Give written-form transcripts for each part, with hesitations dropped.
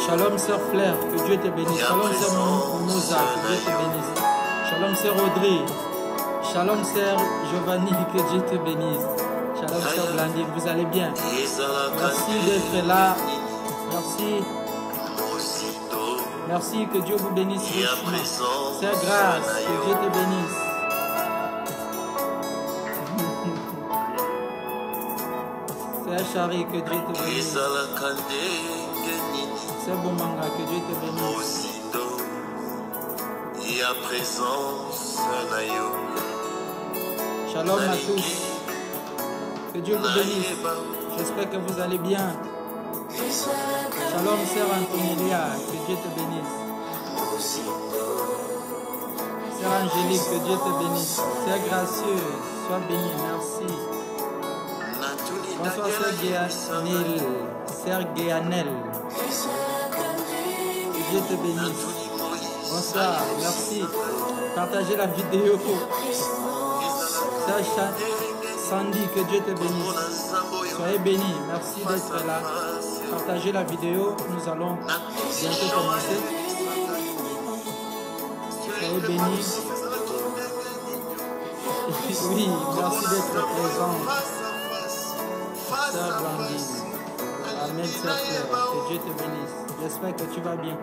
Shalom sœur Flair, que Dieu te bénisse. Shalom sœur Moza, que Dieu te bénisse. Shalom sœur Audrey. Shalom sœur Giovanni, que Dieu te bénisse. Shalom sœur Blandine, vous allez bien? Merci d'être là. Merci. Merci, que Dieu vous bénisse richement. Sœur Grâce, que Dieu te bénisse. Sœur Chari, que Dieu te bénisse. Sœur Bomanga, que Dieu te bénisse. Shalom à tous. Que Dieu vous bénisse. J'espère que vous allez bien. Shalom, sœur Antonélia, que Dieu te bénisse. Sœur Angélique, que Dieu te bénisse. Sœur Gracieuse, sois bénie, merci. Bonsoir, sœur Guéanel. Sœur Guéanel, que Dieu te bénisse. Bonsoir, merci. Partagez la vidéo. Sœur Sandy, que Dieu te bénisse. Soyez bénis, merci d'être là. Partagez la vidéo, nous allons bientôt commencer. Soyez bénis. Oui, merci d'être présent. Sœur Blandine. Amen, sœur Claire. Que Dieu te bénisse. J'espère que tu vas bien.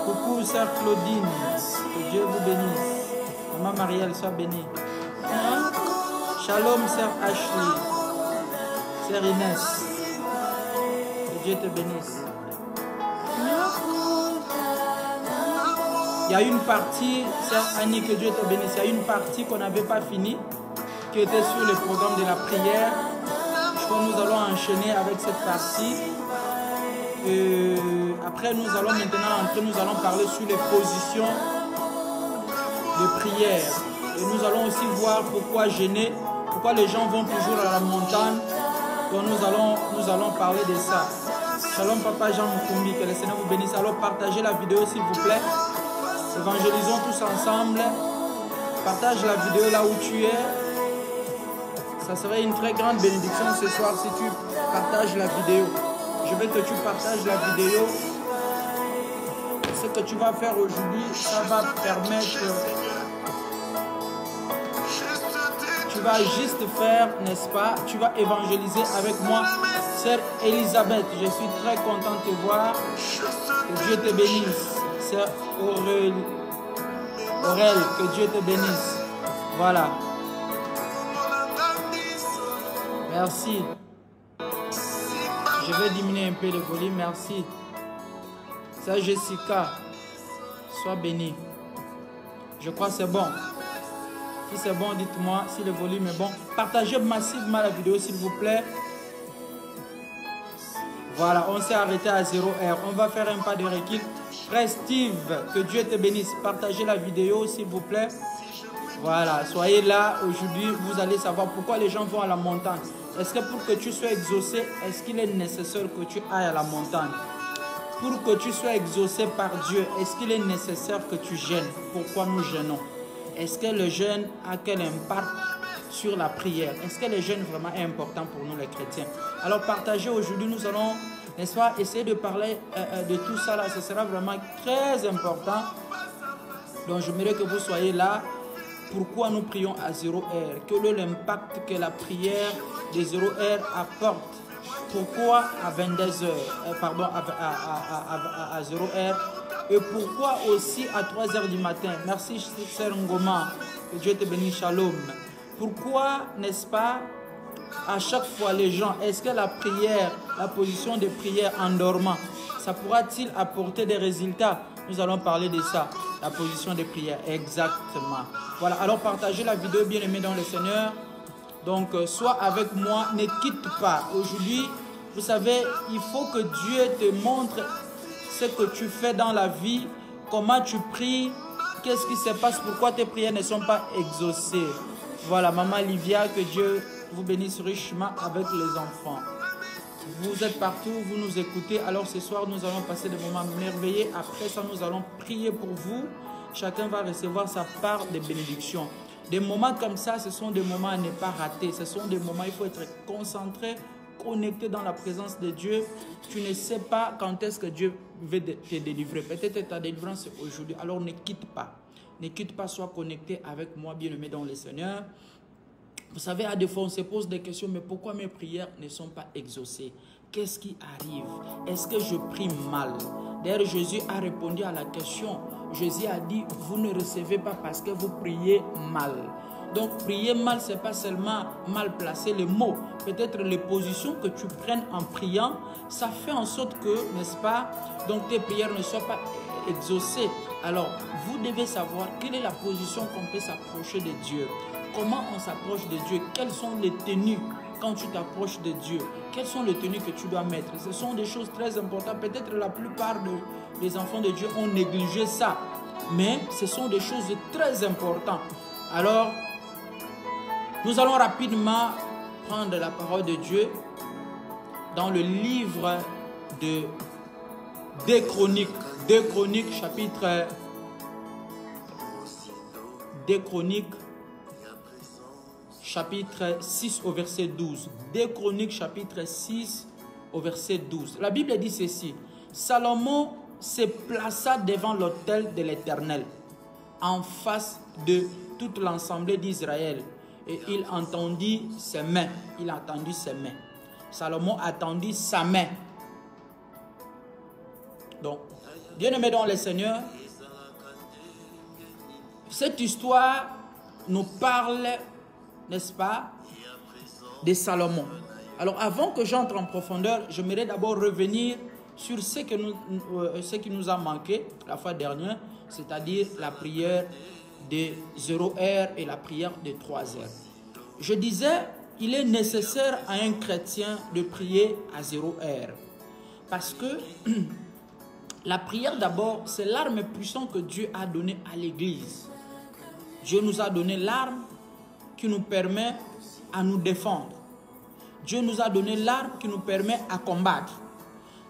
Coucou, sœur Claudine. Que Dieu vous bénisse. Maman Marielle, sois bénie. Shalom, sœur Ashley. Sœur Inès, que Dieu te bénisse. Il y a une partie, sœur Annie, que Dieu te bénisse. Il y a une partie qu'on n'avait pas finie, qui était sur le programme de la prière. Je crois que nous allons enchaîner avec cette partie. Après, nous allons maintenant entrer, nous allons parler sur les positions de prière. Et nous allons aussi voir pourquoi gêner, pourquoi les gens vont toujours à la montagne. Donc nous allons parler de ça. Shalom papa Jean Mukumbi, que le Seigneur vous bénisse. Alors partagez la vidéo s'il vous plaît. Évangélisons tous ensemble. Partage la vidéo là où tu es. Ça serait une très grande bénédiction ce soir si tu partages la vidéo. Je veux que tu partages la vidéo. Ce que tu vas faire aujourd'hui, ça va permettre... Tu vas juste faire, n'est-ce pas? Tu vas évangéliser avec moi, sœur Elisabeth. Je suis très content de te voir. Que Dieu te bénisse. Sœur Aurel, que Dieu te bénisse. Voilà. Merci. Je vais diminuer un peu le volume. Merci. Sœur Jessica, sois bénie. Je crois que c'est bon. Si c'est bon, dites-moi si le volume est bon. Partagez massivement la vidéo, s'il vous plaît. Voilà, on s'est arrêté à 0R. On va faire un pas de recul. Frère Steve, que Dieu te bénisse. Partagez la vidéo, s'il vous plaît. Voilà, soyez là. Aujourd'hui, vous allez savoir pourquoi les gens vont à la montagne. Est-ce que pour que tu sois exaucé, est-ce qu'il est nécessaire que tu ailles à la montagne? Pour que tu sois exaucé par Dieu, est-ce qu'il est nécessaire que tu jeûnes? Pourquoi nous jeûnons? Est-ce que le jeûne a quel impact sur la prière? Est-ce que le jeûne vraiment est important pour nous les chrétiens? Alors partagez aujourd'hui, nous allons, n'est-ce pas, essayer de parler de tout ça là. Ce sera vraiment très important. Donc j'aimerais que vous soyez là. Pourquoi nous prions à 0 heure? Quel est l'impact que la prière de 0 heure apporte? Pourquoi à 22 heures, pardon, à 0 heure? Et pourquoi aussi à 3 heures du matin? Merci, Sœur Ngoma. Que Dieu te bénisse, shalom. Pourquoi, n'est-ce pas, à chaque fois les gens, est-ce que la prière, la position de prière en dormant, ça pourra-t-il apporter des résultats? Nous allons parler de ça, la position de prière, exactement. Voilà, alors partagez la vidéo, bien aimé dans le Seigneur. Donc, sois avec moi, ne quitte pas. Aujourd'hui, vous savez, il faut que Dieu te montre ce que tu fais dans la vie, comment tu pries, qu'est-ce qui se passe, pourquoi tes prières ne sont pas exaucées. Voilà, Maman Livia, que Dieu vous bénisse richement avec les enfants. Vous êtes partout, vous nous écoutez. Alors ce soir, nous allons passer des moments merveilleux. Après ça, nous allons prier pour vous. Chacun va recevoir sa part de bénédiction. Des moments comme ça, ce sont des moments à ne pas rater. Ce sont des moments où il faut être concentré, connecté dans la présence de Dieu. Tu ne sais pas quand est-ce que Dieu veut te délivrer. Peut-être ta délivrance est aujourd'hui. Alors ne quitte pas. Ne quitte pas, sois connecté avec moi, bien-aimé dans le Seigneur. Vous savez, à des fois, on se pose des questions, mais pourquoi mes prières ne sont pas exaucées? Qu'est-ce qui arrive? Est-ce que je prie mal? D'ailleurs, Jésus a répondu à la question. Jésus a dit, vous ne recevez pas parce que vous priez mal. Donc, prier mal, ce n'est pas seulement mal placer les mots. Peut-être les positions que tu prennes en priant, ça fait en sorte que, n'est-ce pas, donc tes prières ne soient pas exaucées. Alors, vous devez savoir quelle est la position qu'on peut s'approcher de Dieu. Comment on s'approche de Dieu? Quelles sont les tenues quand tu t'approches de Dieu? Quelles sont les tenues que tu dois mettre? Ce sont des choses très importantes. Peut-être la plupart des enfants de Dieu ont négligé ça. Mais ce sont des choses très importantes. Alors, nous allons rapidement prendre la parole de Dieu dans le livre de 2 Chroniques. 2 Chroniques, chapitre 2 Chroniques, chapitre 6 au verset 12. 2 Chroniques, chapitre 6 au verset 12. La Bible dit ceci. Salomon se plaça devant l'autel de l'Éternel, en face de toute l'assemblée d'Israël. Et il entendit ses mains. Il entendit ses mains. Salomon attendit sa main. Donc, bien-aimés dans le Seigneur, cette histoire nous parle, n'est-ce pas, de Salomon. Alors, avant que j'entre en profondeur, j'aimerais d'abord revenir sur ce qui nous a manqué la fois dernière, c'est-à-dire la prière de 0 heure et la prière de 3 heures. Je disais, il est nécessaire à un chrétien de prier à 0 heure. Parce que la prière d'abord, c'est l'arme puissante que Dieu a donnée à l'Église. Dieu nous a donné l'arme qui nous permet à nous défendre. Dieu nous a donné l'arme qui nous permet à combattre.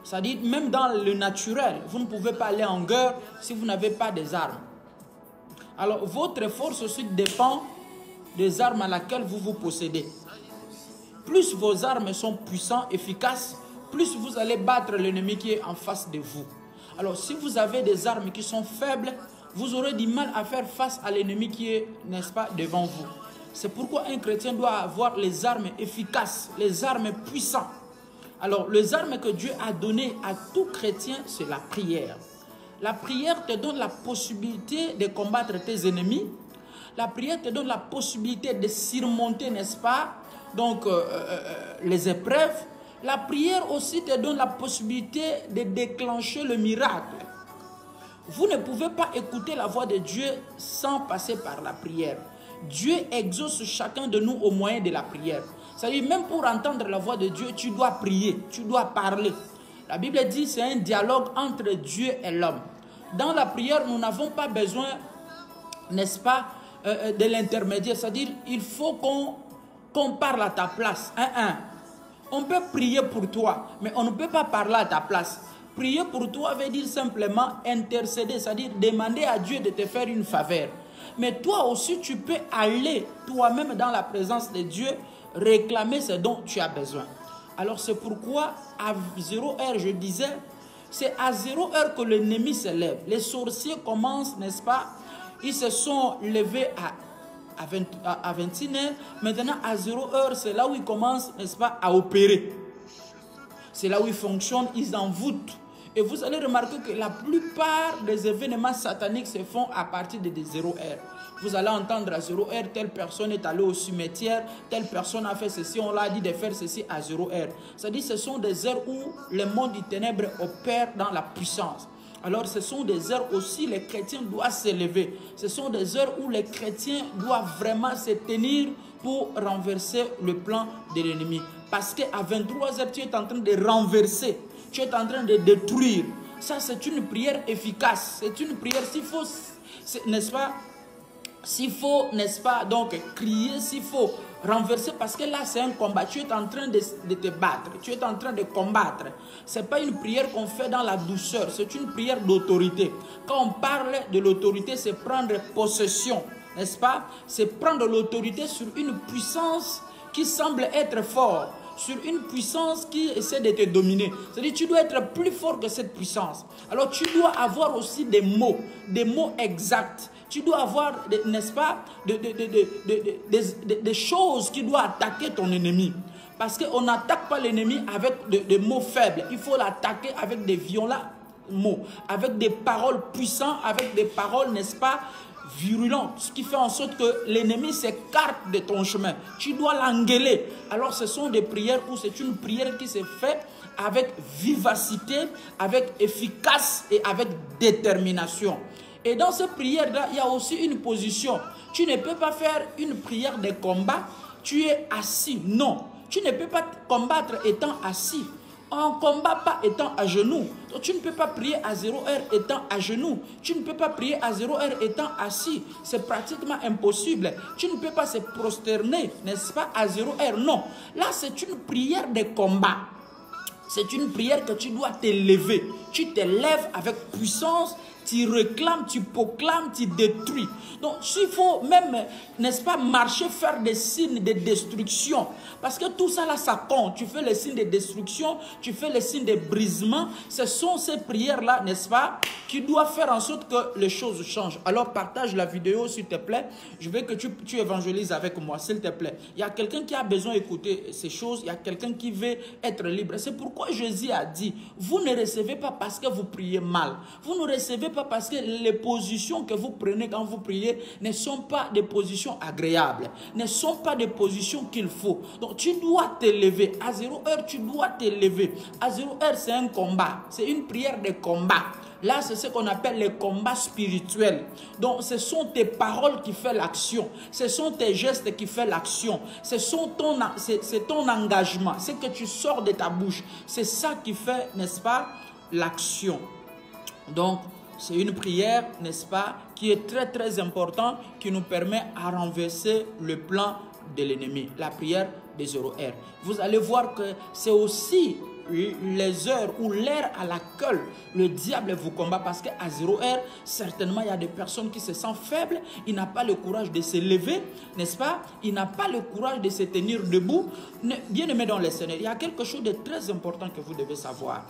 C'est-à-dire, même dans le naturel, vous ne pouvez pas aller en guerre si vous n'avez pas des armes. Alors, votre force aussi dépend des armes à laquelle vous vous possédez. Plus vos armes sont puissantes, efficaces, plus vous allez battre l'ennemi qui est en face de vous. Alors, si vous avez des armes qui sont faibles, vous aurez du mal à faire face à l'ennemi qui est, n'est-ce pas, devant vous. C'est pourquoi un chrétien doit avoir les armes efficaces, les armes puissantes. Alors, les armes que Dieu a données à tout chrétien, c'est la prière. La prière te donne la possibilité de combattre tes ennemis. La prière te donne la possibilité de surmonter, n'est-ce pas, donc les épreuves. La prière aussi te donne la possibilité de déclencher le miracle. Vous ne pouvez pas écouter la voix de Dieu sans passer par la prière. Dieu exauce chacun de nous au moyen de la prière. C'est-à-dire, même pour entendre la voix de Dieu, tu dois prier, tu dois parler. La Bible dit que c'est un dialogue entre Dieu et l'homme. Dans la prière, nous n'avons pas besoin, n'est-ce pas, de l'intermédiaire. C'est-à-dire, il faut qu'on parle à ta place. On peut prier pour toi, mais on ne peut pas parler à ta place. Prier pour toi veut dire simplement intercéder, c'est-à-dire demander à Dieu de te faire une faveur. Mais toi aussi, tu peux aller toi-même dans la présence de Dieu, réclamer ce dont tu as besoin. Alors c'est pourquoi à 0 heure, je disais, c'est à 0 heure que l'ennemi se lève. Les sorciers commencent, n'est-ce pas? Ils se sont levés à 21 heures. Maintenant, à 0 heure, c'est là où ils commencent, n'est-ce pas, à opérer. C'est là où ils fonctionnent, ils envoûtent. Et vous allez remarquer que la plupart des événements sataniques se font à partir de 0 heure. Vous allez entendre à 0 heure, telle personne est allée au cimetière, telle personne a fait ceci, on l'a dit de faire ceci à 0 heure. C'est-à-dire que ce sont des heures où le monde du ténèbre opère dans la puissance. Alors ce sont des heures aussi où les chrétiens doivent s'élever. Ce sont des heures où les chrétiens doivent vraiment se tenir pour renverser le plan de l'ennemi. Parce qu'à 23 heures, tu es en train de renverser, tu es en train de détruire. Ça, c'est une prière efficace. C'est une prière, s'il faut, n'est-ce pas, s'il faut, n'est-ce pas, donc crier, s'il faut renverser, parce que là, c'est un combat. Tu es en train de te battre, tu es en train de combattre. Ce n'est pas une prière qu'on fait dans la douceur, c'est une prière d'autorité. Quand on parle de l'autorité, c'est prendre possession, n'est-ce pas? C'est prendre l'autorité sur une puissance qui semble être forte, sur une puissance qui essaie de te dominer. C'est-à-dire tu dois être plus fort que cette puissance. Alors tu dois avoir aussi des mots exacts. Tu dois avoir, n'est-ce pas, des choses qui doivent attaquer ton ennemi. Parce qu'on n'attaque pas l'ennemi avec des mots faibles. Il faut l'attaquer avec des violents mots, avec des paroles puissantes, avec des paroles, n'est-ce pas, virulentes. Ce qui fait en sorte que l'ennemi s'écarte de ton chemin. Tu dois l'engueuler. Alors ce sont des prières où c'est une prière qui se fait avec vivacité, avec efficace et avec détermination. Et dans cette prière-là, il y a aussi une position. Tu ne peux pas faire une prière de combat, tu es assis. Non, tu ne peux pas combattre étant assis. On ne combat pas étant à genoux. Donc, tu ne peux pas prier à 0 heure étant à genoux. Tu ne peux pas prier à 0 heure étant assis. C'est pratiquement impossible. Tu ne peux pas se prosterner, n'est-ce pas, à 0 heure. Non. Là, c'est une prière de combat. C'est une prière que tu dois t'élever. Tu te lèves avec puissance, tu réclames, tu proclames, tu détruis. Donc, il faut même, n'est-ce pas, marcher, faire des signes de destruction. Parce que tout ça là, ça compte. Tu fais les signes de destruction, tu fais les signes de brisement. Ce sont ces prières-là, n'est-ce pas, qui doivent faire en sorte que les choses changent. Alors, partage la vidéo, s'il te plaît. Je veux que tu évangélises avec moi, s'il te plaît. Il y a quelqu'un qui a besoin d'écouter ces choses. Il y a quelqu'un qui veut être libre. C'est pourquoi Jésus a dit, vous ne recevez pas parce que vous priez mal. Vous ne recevez pas parce que les positions que vous prenez quand vous priez ne sont pas des positions agréables, ne sont pas des positions qu'il faut. Donc tu dois t'élever. À 0 heure, tu dois t'élever. À 0 heure, c'est un combat. C'est une prière de combat. Là, c'est ce qu'on appelle les combats spirituels. Donc, ce sont tes paroles qui font l'action. Ce sont tes gestes qui font l'action. C'est ton engagement. C'est que tu sors de ta bouche. C'est ça qui fait, n'est-ce pas, l'action. Donc, c'est une prière, n'est-ce pas, qui est très très importante, qui nous permet à renverser le plan de l'ennemi. La prière des 0 heures. Vous allez voir que c'est aussi les heures ou l'heure à laquelle le diable vous combat, parce qu'à 0 heure, certainement il y a des personnes qui se sentent faibles, il n'a pas le courage de se lever, n'est-ce pas? Il n'a pas le courage de se tenir debout. Bien-aimé dans le Seigneur, il y a quelque chose de très important que vous devez savoir.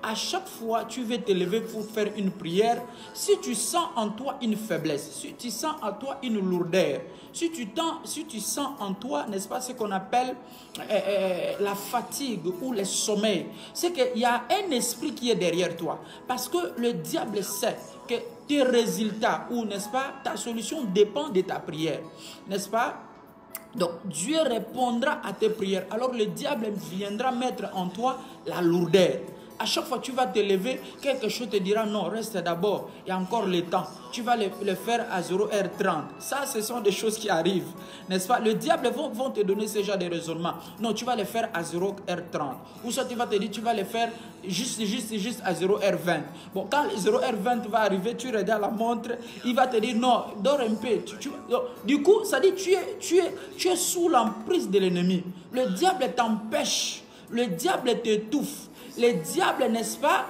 À chaque fois tu veux te lever pour faire une prière, si tu sens en toi une faiblesse, si tu sens en toi une lourdeur, si tu sens en toi, n'est-ce pas, ce qu'on appelle la fatigue ou le sommeil, c'est qu'il y a un esprit qui est derrière toi. Parce que le diable sait que tes résultats, ou n'est-ce pas, ta solution dépend de ta prière. N'est-ce pas? Donc Dieu répondra à tes prières. Alors le diable viendra mettre en toi la lourdeur. À chaque fois que tu vas te lever, quelque chose te dira non, reste d'abord, il y a encore le temps. Tu vas le faire à 0h30. Ça, ce sont des choses qui arrivent, n'est-ce pas? Le diable vont te donner ce genre de raisonnement. Non, tu vas le faire à 0h30. Ou soit tu vas te dire, tu vas le faire juste à 0h20. Bon, quand 0h20 va arriver, tu regardes la montre, il va te dire non, dors un peu. Du coup, ça dit, tu es sous l'emprise de l'ennemi. Le diable t'empêche, le diable t'étouffe. Le diable, n'est-ce pas,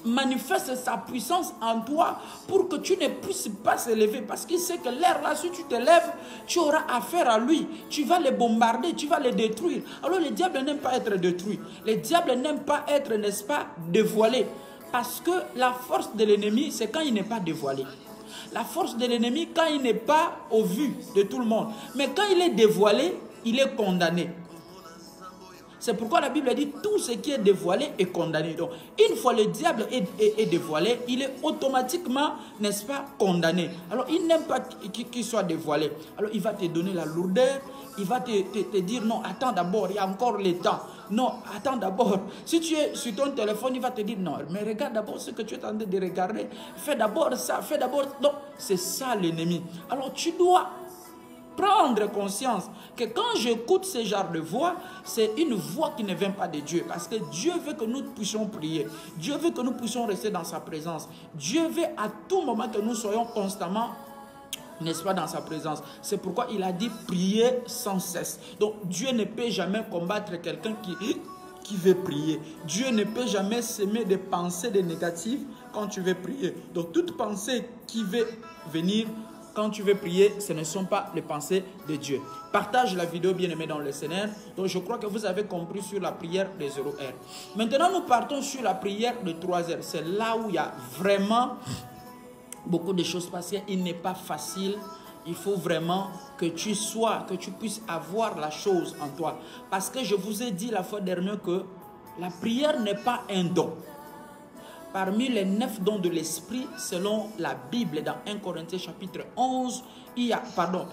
manifeste sa puissance en toi pour que tu ne puisses pas se lever. Parce qu'il sait que l'air là, si tu te lèves, tu auras affaire à lui. Tu vas le bombarder, tu vas le détruire. Alors le diable n'aime pas être détruit. Le diable n'aime pas être, n'est-ce pas, dévoilé. Parce que la force de l'ennemi, c'est quand il n'est pas dévoilé. La force de l'ennemi, quand il n'est pas au vu de tout le monde. Mais quand il est dévoilé, il est condamné. C'est pourquoi la Bible dit tout ce qui est dévoilé est condamné. Donc, une fois le diable est dévoilé, il est automatiquement, n'est-ce pas, condamné. Alors, il n'aime pas qu'il soit dévoilé. Alors, il va te donner la lourdeur. Il va te dire non, attends d'abord, il y a encore le temps. Non, attends d'abord. Si tu es sur ton téléphone, il va te dire non, mais regarde d'abord ce que tu es en train de regarder. Fais d'abord ça, fais d'abord. Donc, c'est ça l'ennemi. Alors, tu dois prendre conscience que quand j'écoute ce genre de voix, c'est une voix qui ne vient pas de Dieu. Parce que Dieu veut que nous puissions prier. Dieu veut que nous puissions rester dans sa présence. Dieu veut à tout moment que nous soyons constamment, n'est-ce pas, dans sa présence. C'est pourquoi il a dit prier sans cesse. Donc Dieu ne peut jamais combattre quelqu'un qui veut prier. Dieu ne peut jamais s'aimer des pensées négatives quand tu veux prier. Donc toute pensée qui veut venir quand tu veux prier, ce ne sont pas les pensées de Dieu. Partage la vidéo, bien-aimé dans le Seigneur. Donc, je crois que vous avez compris sur la prière des 0 heures. Maintenant, nous partons sur la prière de 3 heures. C'est là où il y a vraiment beaucoup de choses parce qu'il n'est pas facile. Il faut vraiment que tu puisses avoir la chose en toi. Parce que je vous ai dit la fois dernière que la prière n'est pas un don. Parmi les 9 dons de l'esprit, selon la Bible, dans 1 Corinthiens chapitre 11,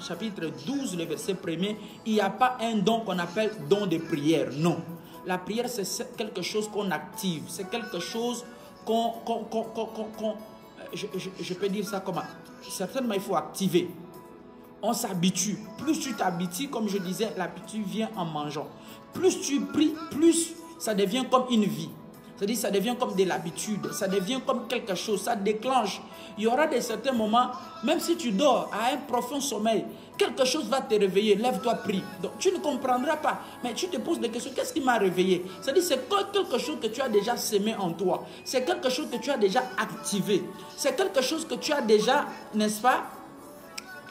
chapitre 12, le verset 1er, il n'y a pas un don qu'on appelle don de prière. Non. La prière, c'est quelque chose qu'on active. C'est quelque chose je peux dire ça comment? Certainement, il faut activer. On s'habitue. Plus tu t'habitues, comme je disais, l'habitude vient en mangeant. Plus tu pries, plus ça devient comme une vie. C'est-à-dire, ça devient comme de l'habitude, ça devient comme quelque chose, ça déclenche. Il y aura des certains moments, même si tu dors à un profond sommeil, quelque chose va te réveiller, lève-toi, prie. Donc, tu ne comprendras pas, mais tu te poses des questions, qu'est-ce qui m'a réveillé? C'est-à-dire, c'est quelque chose que tu as déjà sémé en toi, c'est quelque chose que tu as déjà activé, c'est quelque chose que tu as déjà, n'est-ce pas,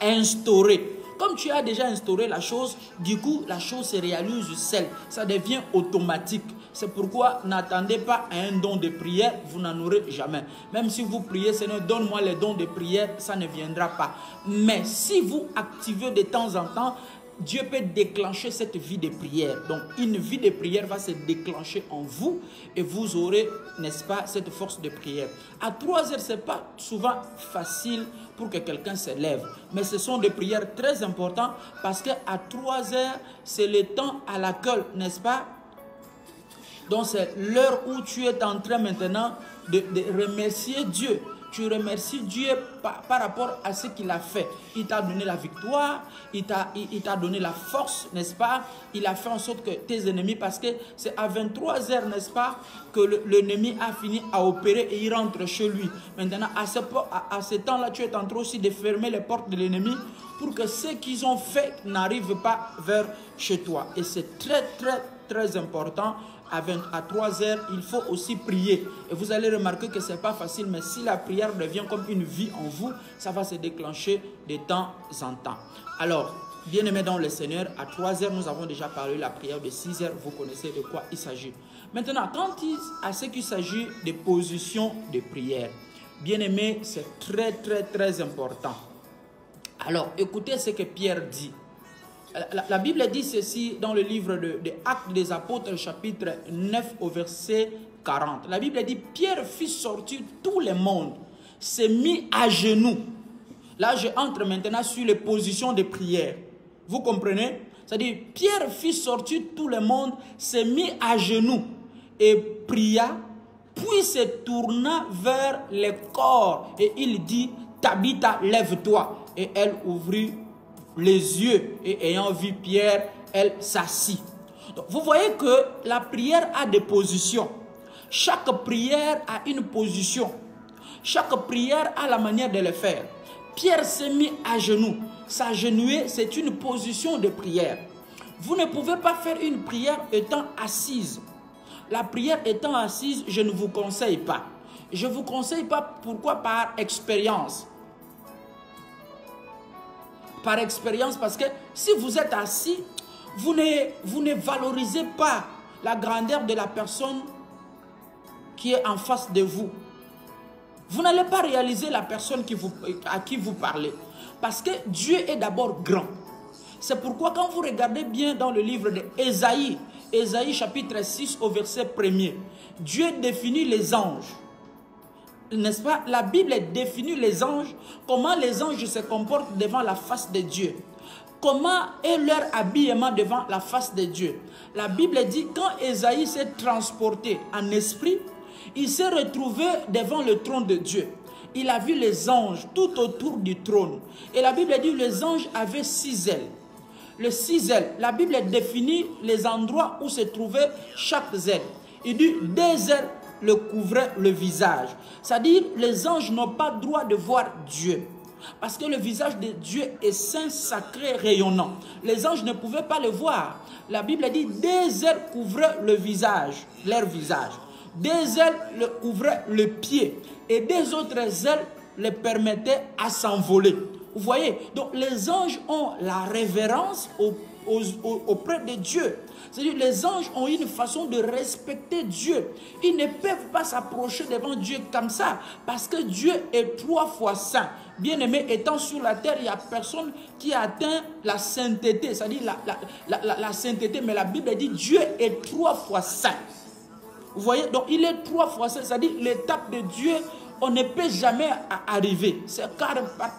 instauré. Comme tu as déjà instauré la chose, du coup, la chose se réalise seule. Ça devient automatique. C'est pourquoi n'attendez pas à un don de prière, vous n'en aurez jamais. Même si vous priez, Seigneur, donne-moi les dons de prière, ça ne viendra pas. Mais si vous activez de temps en temps, Dieu peut déclencher cette vie de prière. Donc, une vie de prière va se déclencher en vous et vous aurez, n'est-ce pas, cette force de prière. À 3 heures, ce n'est pas souvent facile pour que quelqu'un se lève. Mais ce sont des prières très importantes parce qu'à 3 heures, c'est le temps à laquelle, n'est-ce pas? Donc, c'est l'heure où tu es en train maintenant de remercier Dieu. Tu remercies Dieu par rapport à ce qu'il a fait. Il t'a donné la victoire, il t'a donné la force, n'est-ce pas? Il a fait en sorte que tes ennemis, parce que c'est à 23 heures, n'est-ce pas, que l'ennemi a fini à opérer et il rentre chez lui. Maintenant, à ce temps-là, tu es en train aussi de fermer les portes de l'ennemi pour que ce qu'ils ont fait n'arrive pas vers chez toi. Et c'est très, très, très important. À 3 heures, il faut aussi prier. Et vous allez remarquer que ce n'est pas facile, mais si la prière devient comme une vie en vous, ça va se déclencher de temps en temps. Alors, bien-aimés dans le Seigneur, à 3 heures, nous avons déjà parlé de la prière de 6 heures. Vous connaissez de quoi il s'agit. Maintenant, à ce qu'il s'agit des positions de prière, bien-aimés, c'est très, très, très important. Alors, écoutez ce que Pierre dit. La Bible dit ceci dans le livre des Actes des Apôtres, chapitre 9 au verset 40. La Bible dit, Pierre fit sortir tout le monde, s'est mis à genoux. Là, je entre maintenant sur les positions de prière. Vous comprenez? C'est-à-dire, Pierre fit sortir tout le monde, s'est mis à genoux et pria, puis se tourna vers le corps et il dit, Tabitha, lève-toi. Et elle ouvrit les yeux et ayant vu Pierre, elle s'assit. Vous voyez que la prière a des positions. Chaque prière a une position. Chaque prière a la manière de le faire. Pierre s'est mis à genoux. S'agenouiller, c'est une position de prière. Vous ne pouvez pas faire une prière étant assise. La prière étant assise, je ne vous conseille pas. Je ne vous conseille pas, pourquoi? Par expérience. Par expérience, parce que si vous êtes assis, vous ne valorisez pas la grandeur de la personne qui est en face de vous. Vous n'allez pas réaliser la personne à qui vous parlez. Parce que Dieu est d'abord grand. C'est pourquoi quand vous regardez bien dans le livre d'Ésaïe, Ésaïe chapitre 6 au verset 1er, Dieu définit les anges. N'est-ce pas? La Bible définit les anges, comment les anges se comportent devant la face de Dieu. Comment est leur habillement devant la face de Dieu. La Bible dit, quand Ésaïe s'est transporté en esprit, il s'est retrouvé devant le trône de Dieu. Il a vu les anges tout autour du trône. Et la Bible dit, les anges avaient 6 ailes. Les 6 ailes, la Bible définit les endroits où se trouvait chaque aile. Il dit, 2 ailes le couvrait le visage. C'est-à-dire, les anges n'ont pas le droit de voir Dieu. Parce que le visage de Dieu est saint, sacré, rayonnant. Les anges ne pouvaient pas le voir. La Bible dit, 2 ailes couvraient le visage, leur visage. 2 ailes le couvraient le pied. Et 2 autres ailes les permettaient à s'envoler. Vous voyez? Donc les anges ont la révérence auprès de Dieu. C'est-à-dire les anges ont une façon de respecter Dieu. Ils ne peuvent pas s'approcher devant Dieu comme ça parce que Dieu est 3 fois saint. Bien-aimé, étant sur la terre, il n'y a personne qui a atteint la sainteté, c'est-à-dire la sainteté. Mais la Bible dit Dieu est 3 fois saint. Vous voyez? Donc il est 3 fois saint, c'est-à-dire l'étape de Dieu, on ne peut jamais arriver. C'est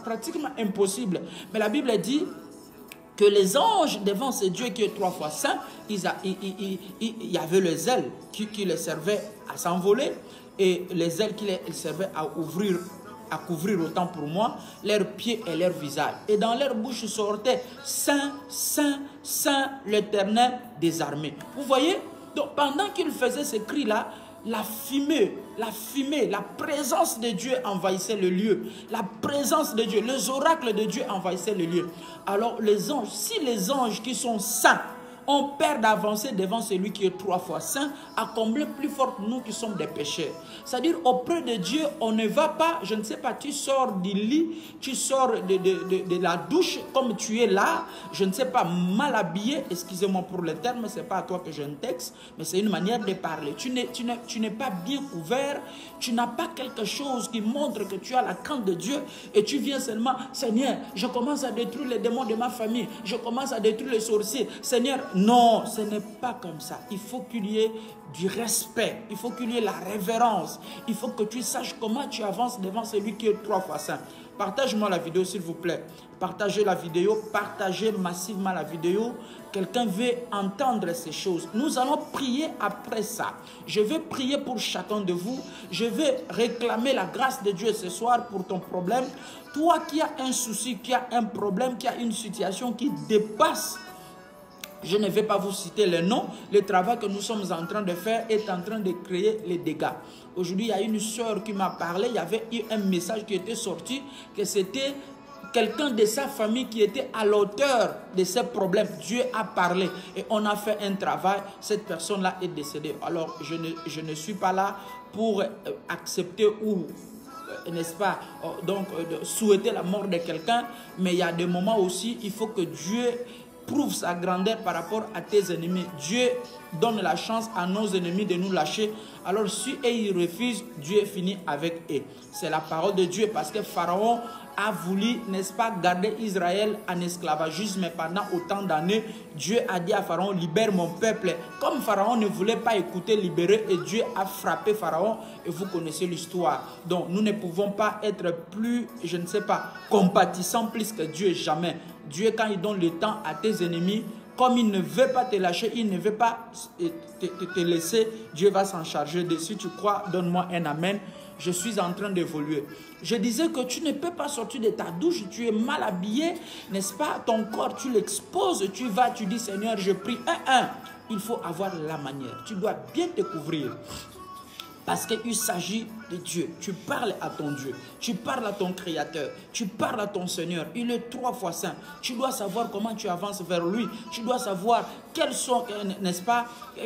pratiquement impossible. Mais la Bible dit que les anges devant ce Dieu qui est 3 fois saint, il y avait les ailes qui les servaient à s'envoler et les ailes qui les servaient à couvrir autant pour moi leurs pieds et leur visage. Et dans leur bouche sortait Saint, Saint, Saint, l'Éternel des armées. Vous voyez? Donc pendant qu'il faisait ce cri-là, la fumée, la présence de Dieu envahissait le lieu. La présence de Dieu, les oracles de Dieu envahissaient le lieu. Alors les anges, si les anges qui sont saints ont peur d'avancer devant celui qui est 3 fois saint, à combien plus fort nous qui sommes des pécheurs. C'est-à-dire auprès de Dieu, on ne va pas, je ne sais pas, tu sors du lit, tu sors de la douche comme tu es là, je ne sais pas, mal habillé, excusez-moi pour le terme, ce n'est pas à toi que j'ai un texte, mais c'est une manière de parler. Tu n'es pas bien couvert, tu n'as pas quelque chose qui montre que tu as la crainte de Dieu et tu viens seulement, Seigneur, je commence à détruire les démons de ma famille, je commence à détruire les sorciers, Seigneur. Non, ce n'est pas comme ça. Il faut qu'il y ait du respect. Il faut qu'il y ait la révérence. Il faut que tu saches comment tu avances devant celui qui est 3 fois saint. Partage-moi la vidéo, s'il vous plaît. Partagez la vidéo. Partagez massivement la vidéo. Quelqu'un veut entendre ces choses. Nous allons prier après ça. Je vais prier pour chacun de vous. Je vais réclamer la grâce de Dieu ce soir pour ton problème. Toi qui as un souci, qui as un problème, qui as une situation qui dépasse. Je ne vais pas vous citer les noms. Le travail que nous sommes en train de faire est en train de créer les dégâts. Aujourd'hui, il y a une soeur qui m'a parlé. Il y avait eu un message qui était sorti que c'était quelqu'un de sa famille qui était à l'auteur de ces problèmes. Dieu a parlé et on a fait un travail. Cette personne-là est décédée. Alors, je ne suis pas là pour accepter ou n'est-ce pas, donc souhaiter la mort de quelqu'un. Mais il y a des moments aussi, il faut que Dieu prouve sa grandeur par rapport à tes ennemis. Dieu donne la chance à nos ennemis de nous lâcher. Alors si ils refusent, Dieu finit avec eux. C'est la parole de Dieu parce que Pharaon a voulu, n'est-ce pas, garder Israël en esclavagisme pendant autant d'années. Dieu a dit à Pharaon, libère mon peuple. Comme Pharaon ne voulait pas écouter, libérer, et Dieu a frappé Pharaon. Et vous connaissez l'histoire. Donc nous ne pouvons pas être plus, je ne sais pas, compatissants plus que Dieu, jamais. Dieu, quand il donne le temps à tes ennemis, comme il ne veut pas te lâcher, il ne veut pas te laisser, Dieu va s'en charger. Si tu crois, donne-moi un amen. Je suis en train d'évoluer. Je disais que tu ne peux pas sortir de ta douche, tu es mal habillé, n'est-ce pas? Ton corps, tu l'exposes, tu vas, tu dis, Seigneur, je prie. Il faut avoir la manière. Tu dois bien te couvrir. Parce qu'il s'agit de Dieu. Tu parles à ton Dieu. Tu parles à ton Créateur. Tu parles à ton Seigneur. Il est 3 fois saint. Tu dois savoir comment tu avances vers lui. Tu dois savoir quels sont, n'est-ce pas,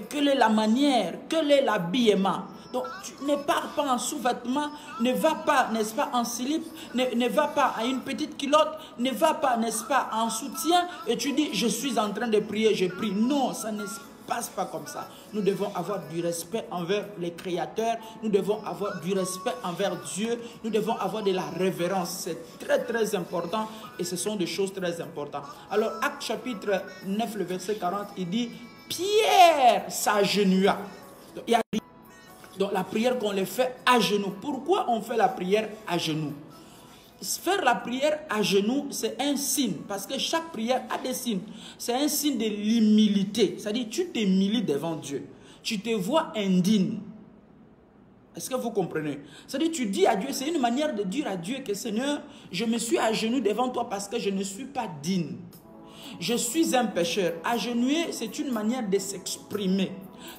quelle est la manière, quel est l'habillement. Donc, tu ne pars pas en sous-vêtements, ne va pas, n'est-ce pas, en slip, ne va pas à une petite culotte, ne va pas, n'est-ce pas, en soutien, et tu dis, je suis en train de prier, je prie. Non, ça ne passe pas comme ça. Nous devons avoir du respect envers les créateurs, nous devons avoir du respect envers Dieu, nous devons avoir de la révérence. C'est très très important et ce sont des choses très importantes. Alors, Acte chapitre 9, le verset 40, il dit, Pierre s'agenouilla. Donc la prière qu'on les fait à genoux. Pourquoi on fait la prière à genoux? Faire la prière à genoux, c'est un signe. Parce que chaque prière a des signes. C'est un signe de l'humilité. C'est-à-dire, tu t'humilies devant Dieu. Tu te vois indigne. Est-ce que vous comprenez? C'est-à-dire, tu dis à Dieu, c'est une manière de dire à Dieu que Seigneur, je me suis à genoux devant toi parce que je ne suis pas digne. Je suis un pécheur. Agenouiller, c'est une manière de s'exprimer.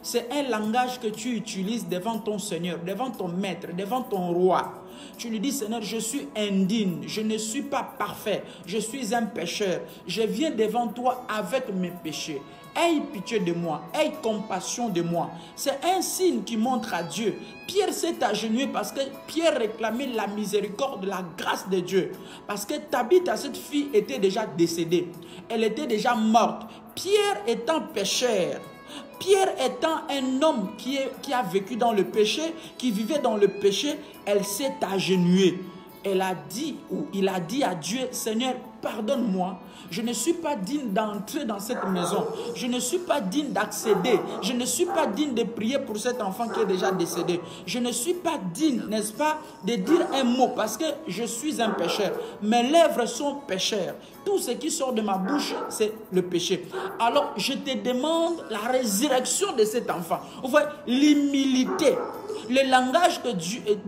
C'est un langage que tu utilises devant ton Seigneur, devant ton maître, devant ton roi. Tu lui dis, Seigneur, je suis indigne, je ne suis pas parfait, je suis un pécheur. Je viens devant toi avec mes péchés. Aie pitié de moi, aie compassion de moi. C'est un signe qui montre à Dieu. Pierre s'est agenouillé parce que Pierre réclamait la miséricorde, la grâce de Dieu. Parce que Tabitha, cette fille, était déjà décédée. Elle était déjà morte. Pierre étant pécheur, Pierre étant un homme qui a vécu dans le péché, qui vivait dans le péché, elle s'est agenouillée. Elle a dit, ou il a dit à Dieu, Seigneur, pardonne-moi. Je ne suis pas digne d'entrer dans cette maison. Je ne suis pas digne d'accéder. Je ne suis pas digne de prier pour cet enfant qui est déjà décédé. Je ne suis pas digne, n'est-ce pas, de dire un mot parce que je suis un pécheur. Mes lèvres sont pécheurs. Tout ce qui sort de ma bouche, c'est le péché. Alors, je te demande la résurrection de cet enfant. Vous voyez, l'humilité. Le langage que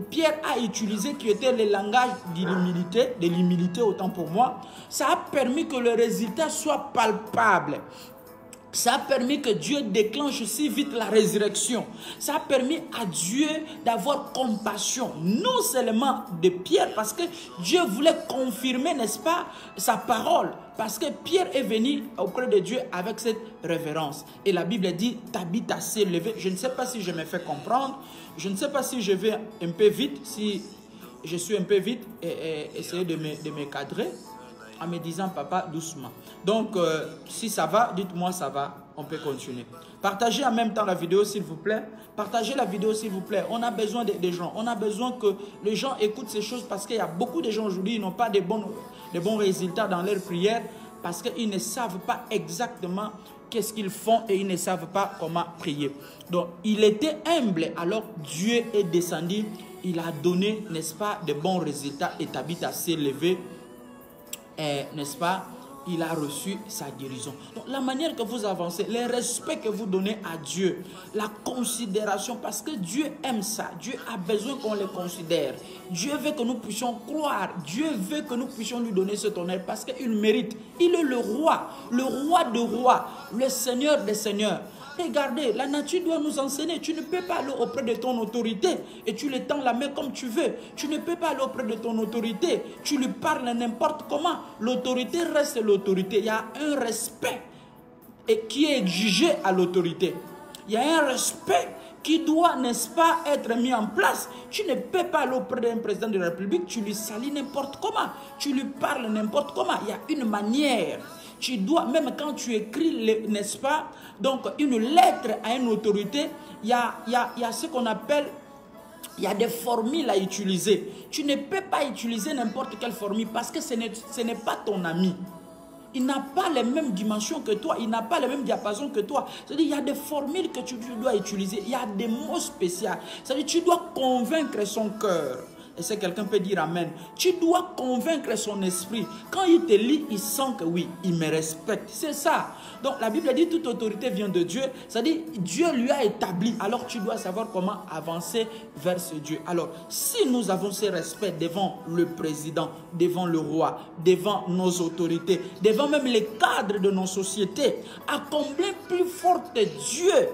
Pierre a utilisé, qui était le langage de l'humilité autant pour moi, ça a permis que le résultat soit palpable. Ça a permis que Dieu déclenche si vite la résurrection. Ça a permis à Dieu d'avoir compassion, non seulement de Pierre, parce que Dieu voulait confirmer, n'est-ce pas, sa parole. Parce que Pierre est venu auprès de Dieu avec cette révérence. Et la Bible dit, Tabitha s'est levée. Je ne sais pas si je me fais comprendre. Je ne sais pas si je vais un peu vite. Si je suis un peu vite, et essayer de me cadrer en me disant, papa, doucement. Donc, si ça va, dites-moi ça va, on peut continuer. Partagez en même temps la vidéo, s'il vous plaît. Partagez la vidéo, s'il vous plaît. On a besoin des gens. On a besoin que les gens écoutent ces choses parce qu'il y a beaucoup de gens aujourd'hui qui n'ont pas de bons résultats dans leurs prières parce qu'ils ne savent pas exactement qu'est-ce qu'ils font et ils ne savent pas comment prier. Donc, il était humble, alors Dieu est descendu. Il a donné, n'est-ce pas, de bons résultats et Tabitha s'est levée. N'est-ce pas, il a reçu sa guérison. Donc, la manière que vous avancez, le respect que vous donnez à Dieu, la considération, parce que Dieu aime ça. Dieu a besoin qu'on le considère. Dieu veut que nous puissions croire. Dieu veut que nous puissions lui donner cet honneur parce qu'il mérite. Il est le roi de rois, le Seigneur des seigneurs. Regardez, la nature doit nous enseigner. Tu ne peux pas aller auprès de ton autorité et tu lui tends la main comme tu veux. Tu ne peux pas aller auprès de ton autorité. Tu lui parles n'importe comment. L'autorité reste l'autorité. Il y a un respect qui est exigé à l'autorité. Il y a un respect qui doit, n'est-ce pas, être mis en place. Tu ne peux pas aller auprès d'un président de la République. Tu lui salis n'importe comment. Tu lui parles n'importe comment. Il y a une manière. Tu dois, même quand tu écris, n'est-ce pas, donc une lettre à une autorité, il y a ce qu'on appelle, il y a des formules à utiliser. Tu ne peux pas utiliser n'importe quelle formule parce que ce n'est pas ton ami. Il n'a pas les mêmes dimensions que toi, il n'a pas le même diapason que toi. C'est-à-dire il y a des formules que tu dois utiliser, il y a des mots spéciaux. C'est-à-dire tu dois convaincre son cœur. Et si quelqu'un peut dire amen, tu dois convaincre son esprit. Quand il te lit, il sent que oui, il me respecte. C'est ça. Donc la Bible dit toute autorité vient de Dieu. C'est-à-dire Dieu lui a établi. Alors tu dois savoir comment avancer vers ce Dieu. Alors si nous avons ce respect devant le président, devant le roi, devant nos autorités, devant même les cadres de nos sociétés, à combien plus forte Dieu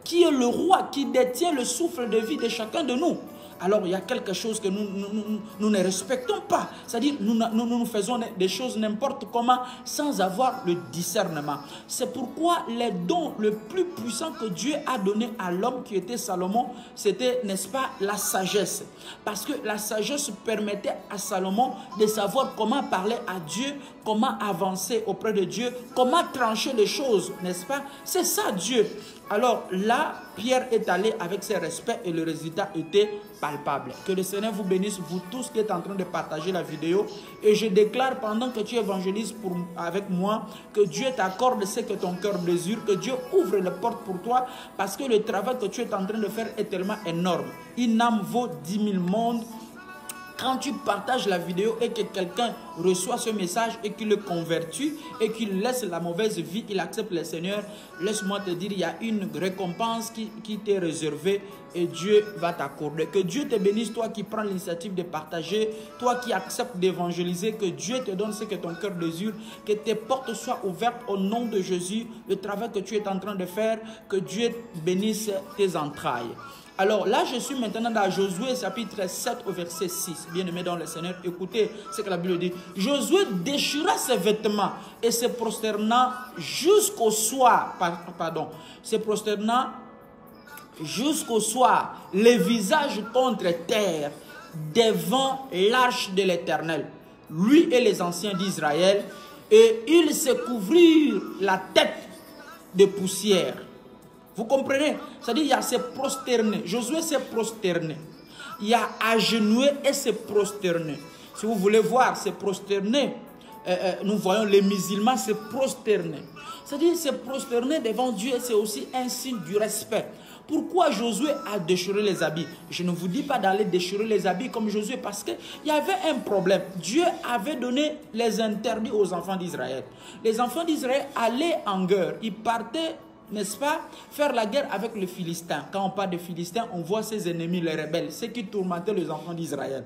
qui est le roi, qui détient le souffle de vie de chacun de nous. Alors il y a quelque chose que nous ne respectons pas. C'est-à-dire nous faisons des choses n'importe comment sans avoir le discernement. C'est pourquoi les dons le plus puissant que Dieu a donné à l'homme qui était Salomon, c'était, n'est-ce pas, la sagesse. Parce que la sagesse permettait à Salomon de savoir comment parler à Dieu, comment avancer auprès de Dieu, comment trancher les choses, n'est-ce pas? C'est ça Dieu. Alors là, Pierre est allé avec ses respects et le résultat était palpable. Que le Seigneur vous bénisse, vous tous qui êtes en train de partager la vidéo. Et je déclare pendant que tu évangélises avec moi, que Dieu t'accorde ce que ton cœur désire, que Dieu ouvre les portes pour toi, parce que le travail que tu es en train de faire est tellement énorme. Une âme vaut 10 000 mondes. Quand tu partages la vidéo et que quelqu'un reçoit ce message et qu'il le convertit et qu'il laisse la mauvaise vie, il accepte le Seigneur, laisse-moi te dire, il y a une récompense qui t'est réservée et Dieu va t'accorder. Que Dieu te bénisse, toi qui prends l'initiative de partager, toi qui acceptes d'évangéliser, que Dieu te donne ce que ton cœur désire, que tes portes soient ouvertes au nom de Jésus, le travail que tu es en train de faire, que Dieu bénisse tes entrailles. Alors là, je suis maintenant dans Josué chapitre 7 au verset 6. Bien-aimés dans le Seigneur, écoutez ce que la Bible dit. Josué déchira ses vêtements et se prosternant jusqu'au soir, se prosternant jusqu'au soir, les visages contre terre, devant l'arche de l'Éternel, lui et les anciens d'Israël, et ils se couvrirent la tête de poussière. Vous comprenez? C'est-à-dire, il y a se prosterner. Josué s'est prosterné. Il y a agenoué et se prosterner. Si vous voulez voir se prosterner, nous voyons les musulmans se prosterner. C'est-à-dire, se prosterner devant Dieu, c'est aussi un signe du respect. Pourquoi Josué a déchiré les habits? Je ne vous dis pas d'aller déchirer les habits comme Josué parce qu'il y avait un problème. Dieu avait donné les interdits aux enfants d'Israël. Les enfants d'Israël allaient en guerre. Ils partaient, n'est-ce pas, faire la guerre avec les Philistins. Quand on parle de Philistins, on voit ses ennemis, les rebelles, ceux qui tourmentaient les enfants d'Israël.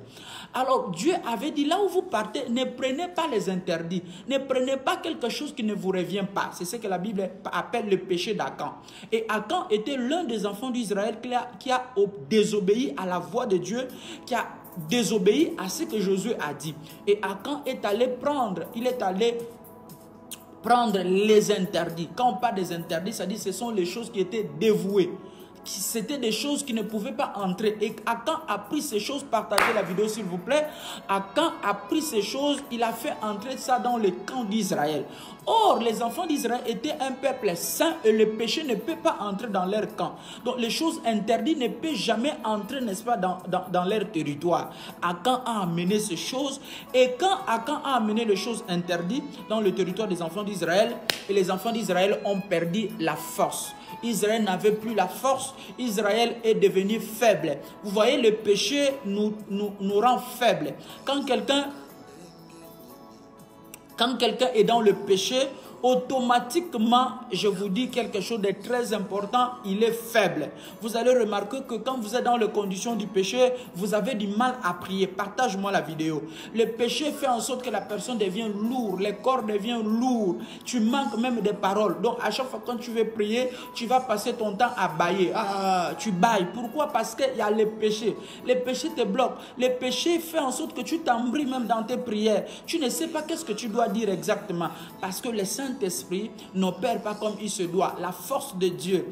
Alors Dieu avait dit, là où vous partez, ne prenez pas les interdits. Ne prenez pas quelque chose qui ne vous revient pas. C'est ce que la Bible appelle le péché d'Akan. Et Akan était l'un des enfants d'Israël qui a désobéi à la voix de Dieu, qui a désobéi à ce que Josué a dit. Et Akan est allé prendre les interdits. Quand on parle des interdits, ça dit que ce sont les choses qui étaient dévouées. C'était des choses qui ne pouvaient pas entrer. Et Akan a pris ces choses, partagez la vidéo s'il vous plaît. Akan a pris ces choses, il a fait entrer ça dans le camp d'Israël. Or, les enfants d'Israël étaient un peuple saint et le péché ne peut pas entrer dans leur camp. Donc, les choses interdites ne peuvent jamais entrer, n'est-ce pas, dans leur territoire. Akan a amené ces choses. Et quand Akan a amené les choses interdites dans le territoire des enfants d'Israël, et les enfants d'Israël ont perdu la force. Israël n'avait plus la force. Israël est devenu faible. Vous voyez, le péché nous rend faibles. Quand quelqu'un est dans le péché, automatiquement, je vous dis quelque chose de très important, il est faible. Vous allez remarquer que quand vous êtes dans les conditions du péché, vous avez du mal à prier. Partage-moi la vidéo. Le péché fait en sorte que la personne devient lourde, le corps devient lourd. Tu manques même des paroles. Donc, à chaque fois quand tu veux prier, tu vas passer ton temps à bailler. Tu bailles. Pourquoi? Parce qu'il y a le péché. Le péché te bloque. Le péché fait en sorte que tu t'embrouilles même dans tes prières. Tu ne sais pas qu'est-ce que tu dois dire exactement. Parce que le Saint-Esprit n'opère pas comme il se doit. La force de Dieu,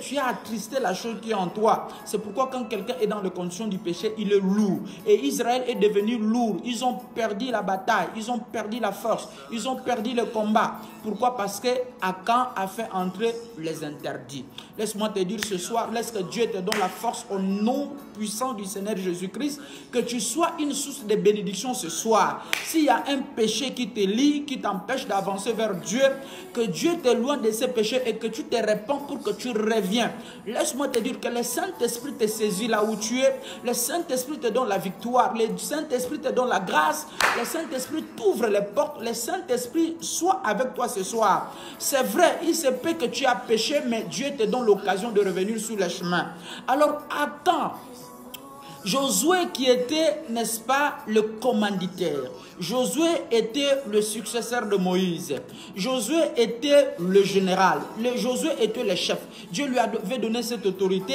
tu as attristé la chose qui est en toi. C'est pourquoi quand quelqu'un est dans les conditions du péché, il est lourd. Et Israël est devenu lourd. Ils ont perdu la bataille. Ils ont perdu la force. Ils ont perdu le combat. Pourquoi? Parce que Akan a fait entrer les interdits. Laisse-moi te dire ce soir, laisse que Dieu te donne la force au nom puissant du Seigneur Jésus-Christ, que tu sois une source de bénédiction ce soir. S'il y a un péché qui te lie, qui t'empêche d'avancer vers Dieu, que Dieu t'éloigne de ces péchés et que tu te répands pour que tu reviens. Laisse-moi te dire que le Saint-Esprit te saisit là où tu es. Le Saint-Esprit te donne la victoire. Le Saint-Esprit te donne la grâce. Le Saint-Esprit t'ouvre les portes. Le Saint-Esprit soit avec toi ce soir. C'est vrai, il se peut que tu as péché, mais Dieu te donne l'occasion de revenir sur le chemin. Alors attends. Josué qui était, n'est-ce pas, le commanditaire. Josué était le successeur de Moïse. Josué était le général. Josué était le chef. Dieu lui avait donné cette autorité.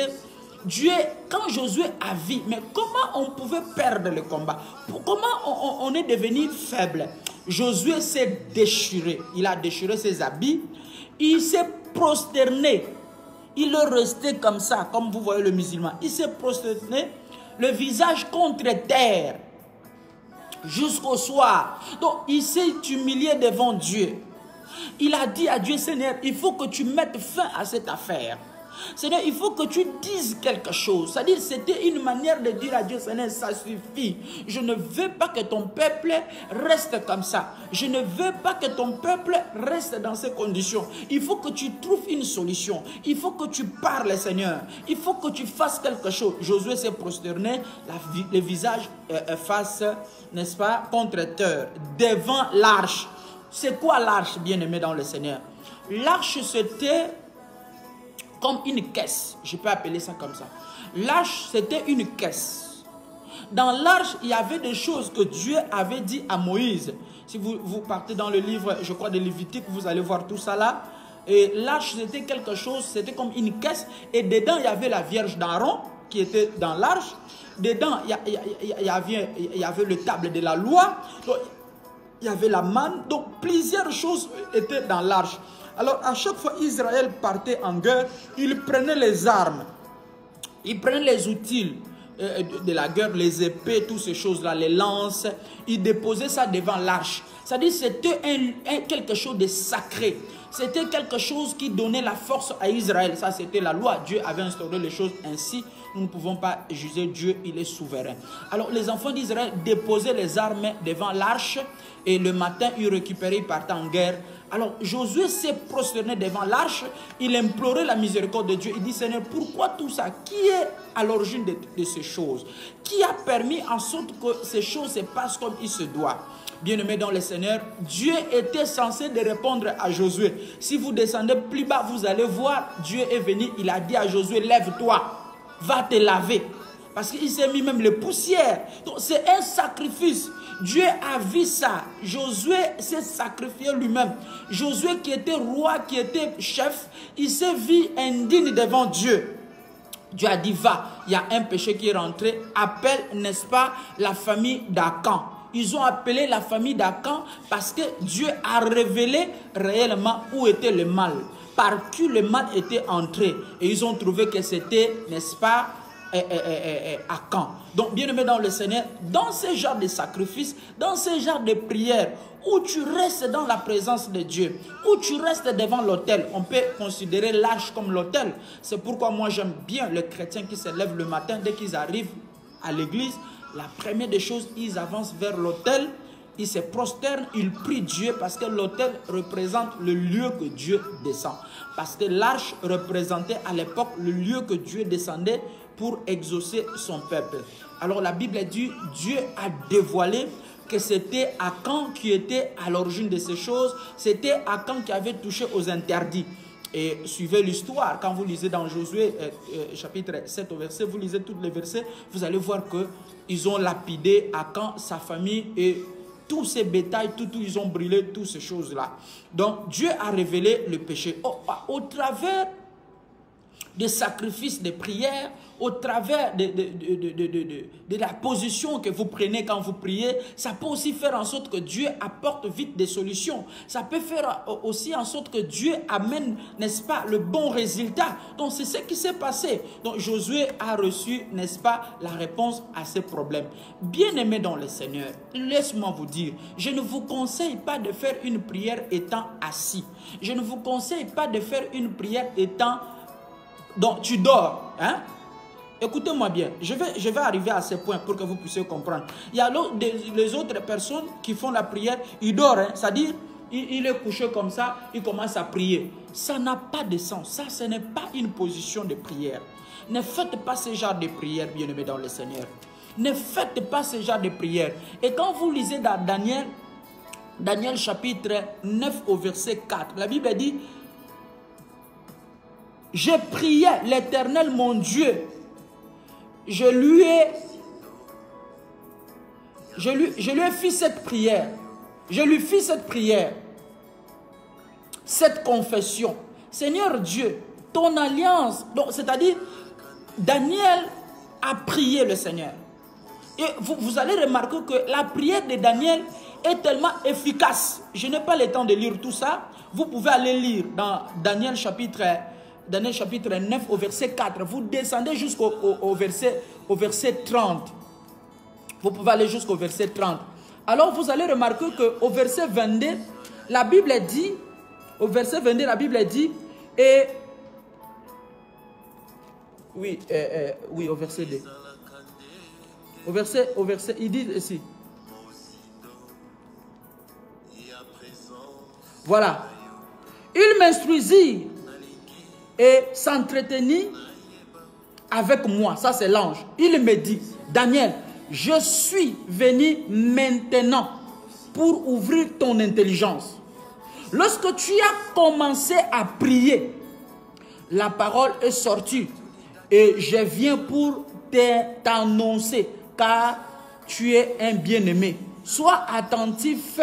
Dieu, quand Josué a vu, mais comment on pouvait perdre le combat? Comment on est devenu faible? Josué s'est déchiré. Il a déchiré ses habits. Il s'est prosterné. Il est resté comme ça, comme vous voyez le musulman. Il s'est prosterné, le visage contre terre, jusqu'au soir. Donc, il s'est humilié devant Dieu. Il a dit à Dieu, Seigneur, il faut que tu mettes fin à cette affaire. Seigneur, il faut que tu dises quelque chose. C'est-à-dire, c'était une manière de dire à Dieu, Seigneur, ça suffit. Je ne veux pas que ton peuple reste comme ça. Je ne veux pas que ton peuple reste dans ces conditions. Il faut que tu trouves une solution. Il faut que tu parles, Seigneur. Il faut que tu fasses quelque chose. Josué s'est prosterné, le visage face, n'est-ce pas, contre terre, devant l'arche. C'est quoi l'arche, bien-aimé dans le Seigneur? L'arche, c'était comme une caisse, je peux appeler ça comme ça. L'arche, c'était une caisse. Dans l'arche, il y avait des choses que Dieu avait dit à Moïse. Si vous partez dans le livre, je crois, de Lévitique, vous allez voir tout ça là. Et l'arche, c'était quelque chose, c'était comme une caisse. Et dedans, il y avait la Vierge d'Aaron qui était dans l'arche. Dedans, il y avait le table de la loi. Donc, il y avait la manne. Donc, plusieurs choses étaient dans l'arche. Alors, à chaque fois Israël partait en guerre, il prenait les armes. Il prenait les outils de la guerre, les épées, toutes ces choses-là, les lances. Il déposait ça devant l'arche. C'est-à-dire que c'était quelque chose de sacré. C'était quelque chose qui donnait la force à Israël. Ça, c'était la loi. Dieu avait instauré les choses ainsi. Nous ne pouvons pas juger Dieu, il est souverain. Alors, les enfants d'Israël déposaient les armes devant l'arche. Et le matin, ils récupéraient, ils partaient en guerre. Alors, Josué s'est prosterné devant l'arche. Il implorait la miséricorde de Dieu. Il dit, Seigneur, pourquoi tout ça? Qui est à l'origine de ces choses? Qui a permis en sorte que ces choses se passent comme il se doit? Bien-aimés dans le Seigneur, Dieu était censé de répondre à Josué. Si vous descendez plus bas, vous allez voir, Dieu est venu, il a dit à Josué, lève-toi, va te laver. Parce qu'il s'est mis même les poussières. Donc c'est un sacrifice. Dieu a vu ça. Josué s'est sacrifié lui-même. Josué qui était roi, qui était chef, il s'est vu indigne devant Dieu. Dieu a dit, va, il y a un péché qui est rentré. Appelle, n'est-ce pas, la famille d'Akan. Ils ont appelé la famille d'Akan parce que Dieu a révélé réellement où était le mal. Par qui le mal était entré. Et ils ont trouvé que c'était, n'est-ce pas, Akan. Donc, bien aimé dans le Seigneur, dans ce genre de sacrifice, dans ce genre de prière, où tu restes dans la présence de Dieu, où tu restes devant l'autel, on peut considérer l'arche comme l'autel. C'est pourquoi moi j'aime bien les chrétiens qui se lèvent le matin, dès qu'ils arrivent à l'église, la première des choses, ils avancent vers l'autel, ils se prosternent, ils prient Dieu parce que l'autel représente le lieu que Dieu descend. Parce que l'arche représentait à l'époque le lieu que Dieu descendait pour exaucer son peuple. Alors la Bible dit, Dieu a dévoilé que c'était Akan qui était à l'origine de ces choses, c'était Akan qui avait touché aux interdits. Et suivez l'histoire, quand vous lisez dans Josué chapitre 7 au verset, vous lisez tous les versets, vous allez voir qu'ils ont lapidé Akan, sa famille et tous ces bétails, tout, ils ont brûlé toutes ces choses-là. Donc Dieu a révélé le péché. Au travers des sacrifices, des prières, au travers de la position que vous prenez quand vous priez, ça peut aussi faire en sorte que Dieu apporte vite des solutions. Ça peut faire aussi en sorte que Dieu amène, n'est-ce pas, le bon résultat. Donc c'est ce qui s'est passé. Donc Josué a reçu, n'est-ce pas, la réponse à ces problèmes. Bien-aimés dans le Seigneur, laisse-moi vous dire, je ne vous conseille pas de faire une prière étant assis. Je ne vous conseille pas de faire une prière étant... Donc tu dors, hein? Écoutez-moi bien, je vais arriver à ce point pour que vous puissiez comprendre. Il y a les autres personnes qui font la prière, ils dorment, hein? C'est-à-dire, il est couché comme ça, il commence à prier. Ça n'a pas de sens, ça ce n'est pas une position de prière. Ne faites pas ce genre de prière, bien-aimés dans le Seigneur. Ne faites pas ce genre de prière. Et quand vous lisez dans Daniel chapitre 9 au verset 4, la Bible dit, je priais l'Éternel mon Dieu. Je lui ai fait cette prière. Je lui fis cette prière. Cette confession. Seigneur Dieu, ton alliance. C'est-à-dire, Daniel a prié le Seigneur. Et vous allez remarquer que la prière de Daniel est tellement efficace. Je n'ai pas le temps de lire tout ça. Vous pouvez aller lire dans Daniel chapitre 9 au verset 4. Vous descendez jusqu'au verset 30. Vous pouvez aller jusqu'au verset 30. Alors vous allez remarquer qu'au verset 22, la Bible dit, au verset 22, la Bible dit, et oui, au verset 2. Au verset, il dit ici. Voilà. Il m'instruisit et s'entretenir avec moi. Ça, c'est l'ange. Il me dit, Daniel, je suis venu maintenant pour ouvrir ton intelligence. Lorsque tu as commencé à prier, la parole est sortie et je viens pour t'annoncer, car tu es un bien-aimé. Sois attentif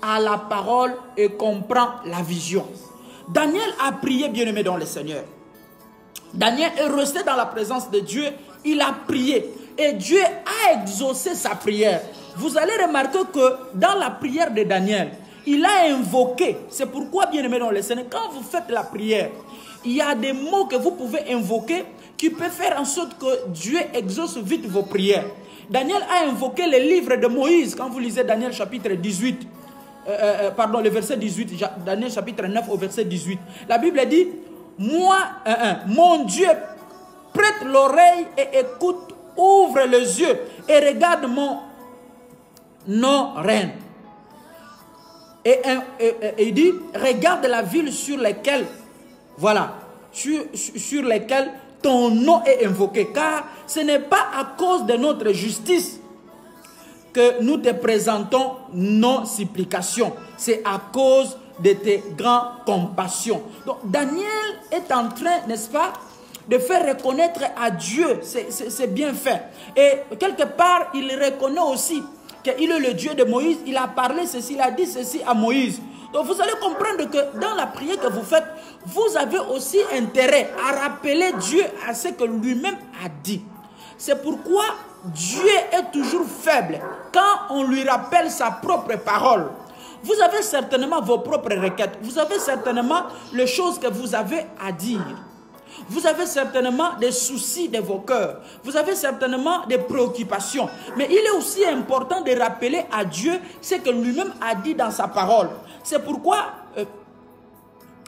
à la parole et comprends la vision. Daniel a prié, bien-aimé dans le Seigneur. Daniel est resté dans la présence de Dieu, il a prié et Dieu a exaucé sa prière. Vous allez remarquer que dans la prière de Daniel, il a invoqué. C'est pourquoi, bien-aimé dans le Seigneur, quand vous faites la prière, il y a des mots que vous pouvez invoquer qui peuvent faire en sorte que Dieu exauce vite vos prières. Daniel a invoqué le livre de Moïse. Quand vous lisez Daniel chapitre 18, pardon, le verset 18, Daniel chapitre 9 au verset 18. La Bible dit, moi, mon Dieu, prête l'oreille et écoute, ouvre les yeux et regarde mon reine. Et il dit, regarde la ville sur laquelle, voilà, sur laquelle ton nom est invoqué. Car ce n'est pas à cause de notre justice que nous te présentons nos supplications. C'est à cause de tes grandes compassions. Donc Daniel est en train, n'est-ce pas, de faire reconnaître à Dieu c'est bien fait. Et quelque part, il reconnaît aussi qu'il est le Dieu de Moïse. Il a parlé ceci, il a dit ceci à Moïse. Donc vous allez comprendre que dans la prière que vous faites, vous avez aussi intérêt à rappeler Dieu à ce que lui-même a dit. C'est pourquoi Dieu est toujours faible quand on lui rappelle sa propre parole. Vous avez certainement vos propres requêtes. Vous avez certainement les choses que vous avez à dire. Vous avez certainement des soucis de vos cœurs. Vous avez certainement des préoccupations. Mais il est aussi important de rappeler à Dieu ce que lui-même a dit dans sa parole. C'est pourquoi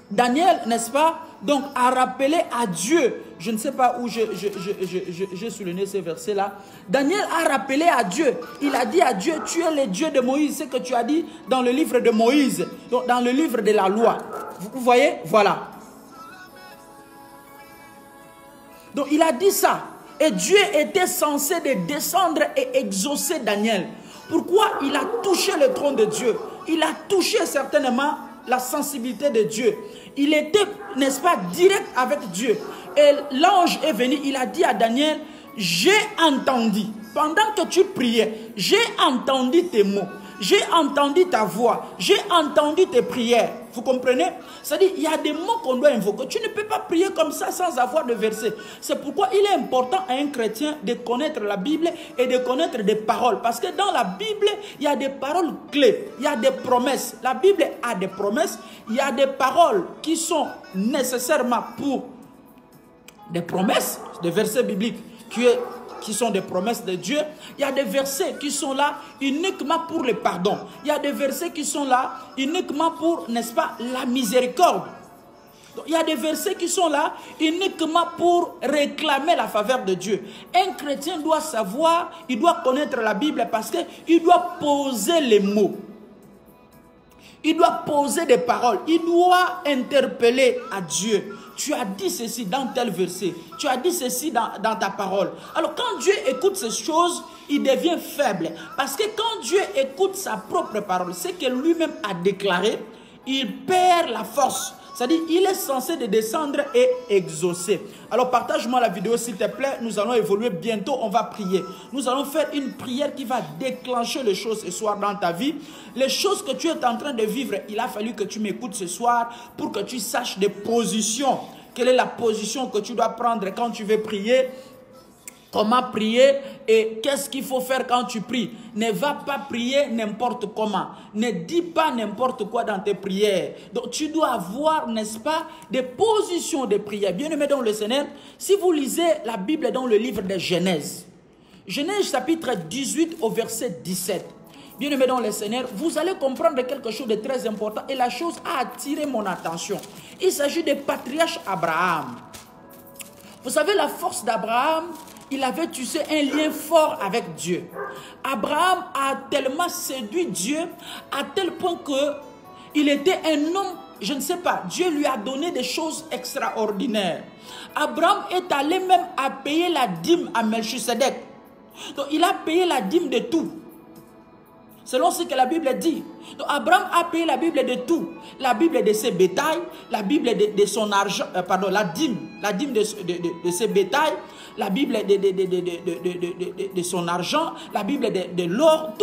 Daniel, n'est-ce pas, donc a rappelé à Dieu. Je ne sais pas où j'ai souligné ce verset-là. Daniel a rappelé à Dieu. Il a dit à Dieu, tu es le Dieu de Moïse. Ce que tu as dit dans le livre de Moïse, donc dans le livre de la loi. Vous voyez, voilà. Donc il a dit ça. Et Dieu était censé de descendre et exaucer Daniel. Pourquoi? Il a touché le trône de Dieu. Il a touché certainement la sensibilité de Dieu. Il était, n'est-ce pas, direct avec Dieu. Et l'ange est venu, il a dit à Daniel, j'ai entendu, pendant que tu priais, j'ai entendu tes mots, j'ai entendu ta voix, j'ai entendu tes prières. Vous comprenez? C'est-à-dire, il y a des mots qu'on doit invoquer. Tu ne peux pas prier comme ça sans avoir de versets. C'est pourquoi il est important à un chrétien de connaître la Bible et de connaître des paroles. Parce que dans la Bible, il y a des paroles clés, il y a des promesses. La Bible a des promesses, il y a des paroles qui sont nécessairement pour des promesses, des versets bibliques qui sont des promesses de Dieu. Il y a des versets qui sont là uniquement pour le pardon. Il y a des versets qui sont là uniquement pour, n'est-ce pas, la miséricorde. Donc, il y a des versets qui sont là uniquement pour réclamer la faveur de Dieu. Un chrétien doit savoir, il doit connaître la Bible parce qu'il doit poser les mots. Il doit poser des paroles. Il doit interpeller à Dieu. Tu as dit ceci dans tel verset. Tu as dit ceci dans ta parole. Alors quand Dieu écoute ces choses, il devient faible. Parce que quand Dieu écoute sa propre parole, ce que lui-même a déclaré, il perd la force. C'est-à-dire, il est censé de descendre et exaucer. Alors, partage-moi la vidéo, s'il te plaît. Nous allons évoluer bientôt. On va prier. Nous allons faire une prière qui va déclencher les choses ce soir dans ta vie. Les choses que tu es en train de vivre, il a fallu que tu m'écoutes ce soir pour que tu saches des positions. Quelle est la position que tu dois prendre quand tu veux prier? Comment prier et qu'est-ce qu'il faut faire quand tu pries? Ne va pas prier n'importe comment. Ne dis pas n'importe quoi dans tes prières. Donc tu dois avoir, n'est-ce pas, des positions de prière. Bien-aimés dans le Seigneur, si vous lisez la Bible dans le livre de Genèse, Genèse chapitre 18 au verset 17. Bien-aimés dans le Seigneur, vous allez comprendre quelque chose de très important et la chose a attiré mon attention. Il s'agit du patriarche Abraham. Vous savez, la force d'Abraham, il avait tissé un lien fort avec Dieu. Abraham a tellement séduit Dieu à tel point qu'il était un homme, je ne sais pas, Dieu lui a donné des choses extraordinaires. Abraham est allé même à payer la dîme à Melchisedec. Donc il a payé la dîme de tout. Selon ce que la Bible dit. Donc Abraham a payé la Bible de tout. La Bible de ses bétails, la Bible de son argent, pardon, la dîme de ses bétails, la Bible de son argent, la Bible de l'or,